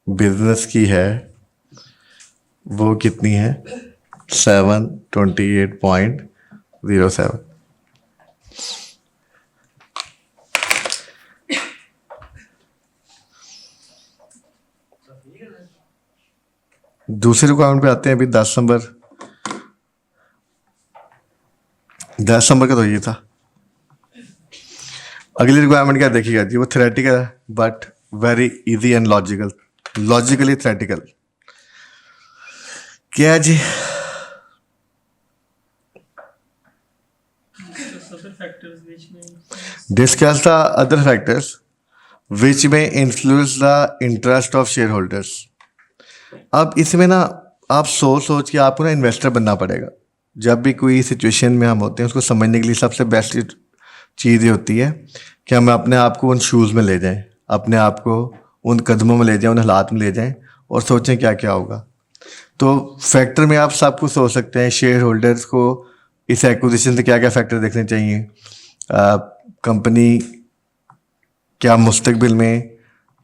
बिजनेस की है वो कितनी है? 728.07। दूसरे रिक्वायरमेंट पे आते हैं। अभी 10 नंबर का तो ये था। अगली रिक्वायरमेंट क्या देखिएगा जी, वो थ्योरेटिकल है but very easy and logically theoretical. क्या है जी? Discuss the other factors which may influence the interest of shareholders। अब इसमें ना आप सोच के आपको ना इन्वेस्टर बनना पड़ेगा। जब भी कोई सिचुएशन में हम होते हैं उसको समझने के लिए सबसे बेस्ट चीज़ ये होती है कि हम अपने आप को उन शूज़ में ले जाएं, अपने आप को उन कदमों में ले जाएं, उन हालात में ले जाएं और सोचें क्या क्या होगा। तो फैक्टर में आप सब कुछ सोच सकते हैं। शेयर होल्डर्स को इस एक्विजिशन से क्या क्या फैक्टर देखने चाहिए, कंपनी क्या मुस्तकबिल में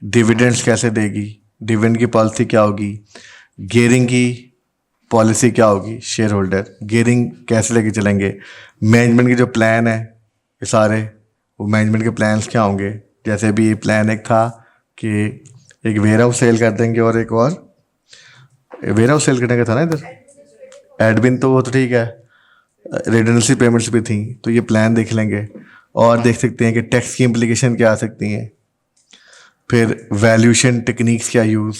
डिविडेंड्स कैसे देगी, डिविडेंड की पॉलिसी क्या होगी, गियरिंग की पॉलिसी क्या होगी, शेयर होल्डर गियरिंग कैसे लेके चलेंगे, मैनेजमेंट के जो प्लान है ये सारे, वो मैनेजमेंट के प्लान्स क्या होंगे। जैसे अभी प्लान एक था कि एक वेयर हाउस सेल कर देंगे और एक और वेयर हाउस सेल करने का था ना इधर, एडमिन तो वो तो ठीक है, रिडंडेंसी पेमेंट्स भी थी, तो ये प्लान देख लेंगे। और देख सकते हैं कि टैक्स की इम्प्लीकेशन क्या आ सकती हैं, फिर वैल्यूएशन टेक्निक्स क्या यूज़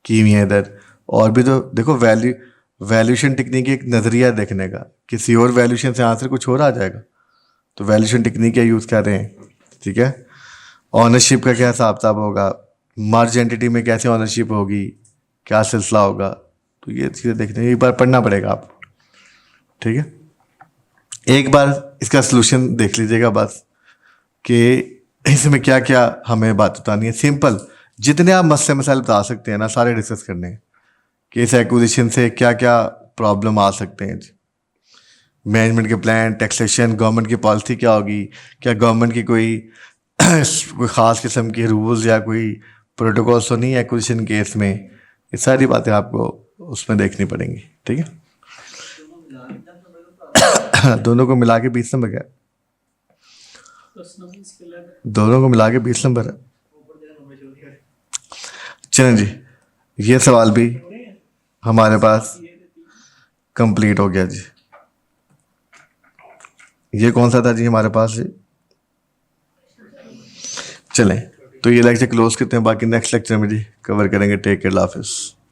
की हुई हैं इधर। और भी तो देखो, वैल्यूएशन टेक्निक एक नज़रिया देखने का, किसी और वैल्यूएशन से आंसर कुछ और आ जाएगा, तो वैल्यूएशन टेक्निक क्या यूज़ कर रहे हैं, ठीक है। ऑनरशिप का क्या हिसाब किताब होगा, मर्ज एंटिटी में कैसे ऑनरशिप होगी, क्या सिलसिला होगा, तो ये चीज़ें देखने एक बार पढ़ना पड़ेगा आपको, ठीक है। एक बार इसका सलूशन देख लीजिएगा बस कि इसमें क्या क्या हमें बात बतानी है। सिंपल जितने आप मसले मसाइल बता सकते हैं ना, सारे डिस्कस करने हैं कि इस एक्विजिशन से क्या क्या प्रॉब्लम आ सकते हैं। मैनेजमेंट के प्लान, टैक्सेशन, गवर्नमेंट की पॉलिसी क्या होगी, क्या गवर्नमेंट की कोई ख़ास किस्म के रूल्स या कोई प्रोटोकॉल्स तो नहीं है एक्विजिशन केस में, ये सारी बातें आपको उसमें देखनी पड़ेंगी, ठीक है। दोनों को मिला के 20 नंबर का, दोनों को मिला के 20 नंबर है। चलें जी, ये सवाल भी हमारे पास कंप्लीट हो गया जी। ये कौन सा था जी हमारे पास जी? चलें तो ये लेक्चर क्लोज करते हैं, बाकी नेक्स्ट लेक्चर में जी कवर करेंगे। टेक केयर, अल्लाह हाफिज़।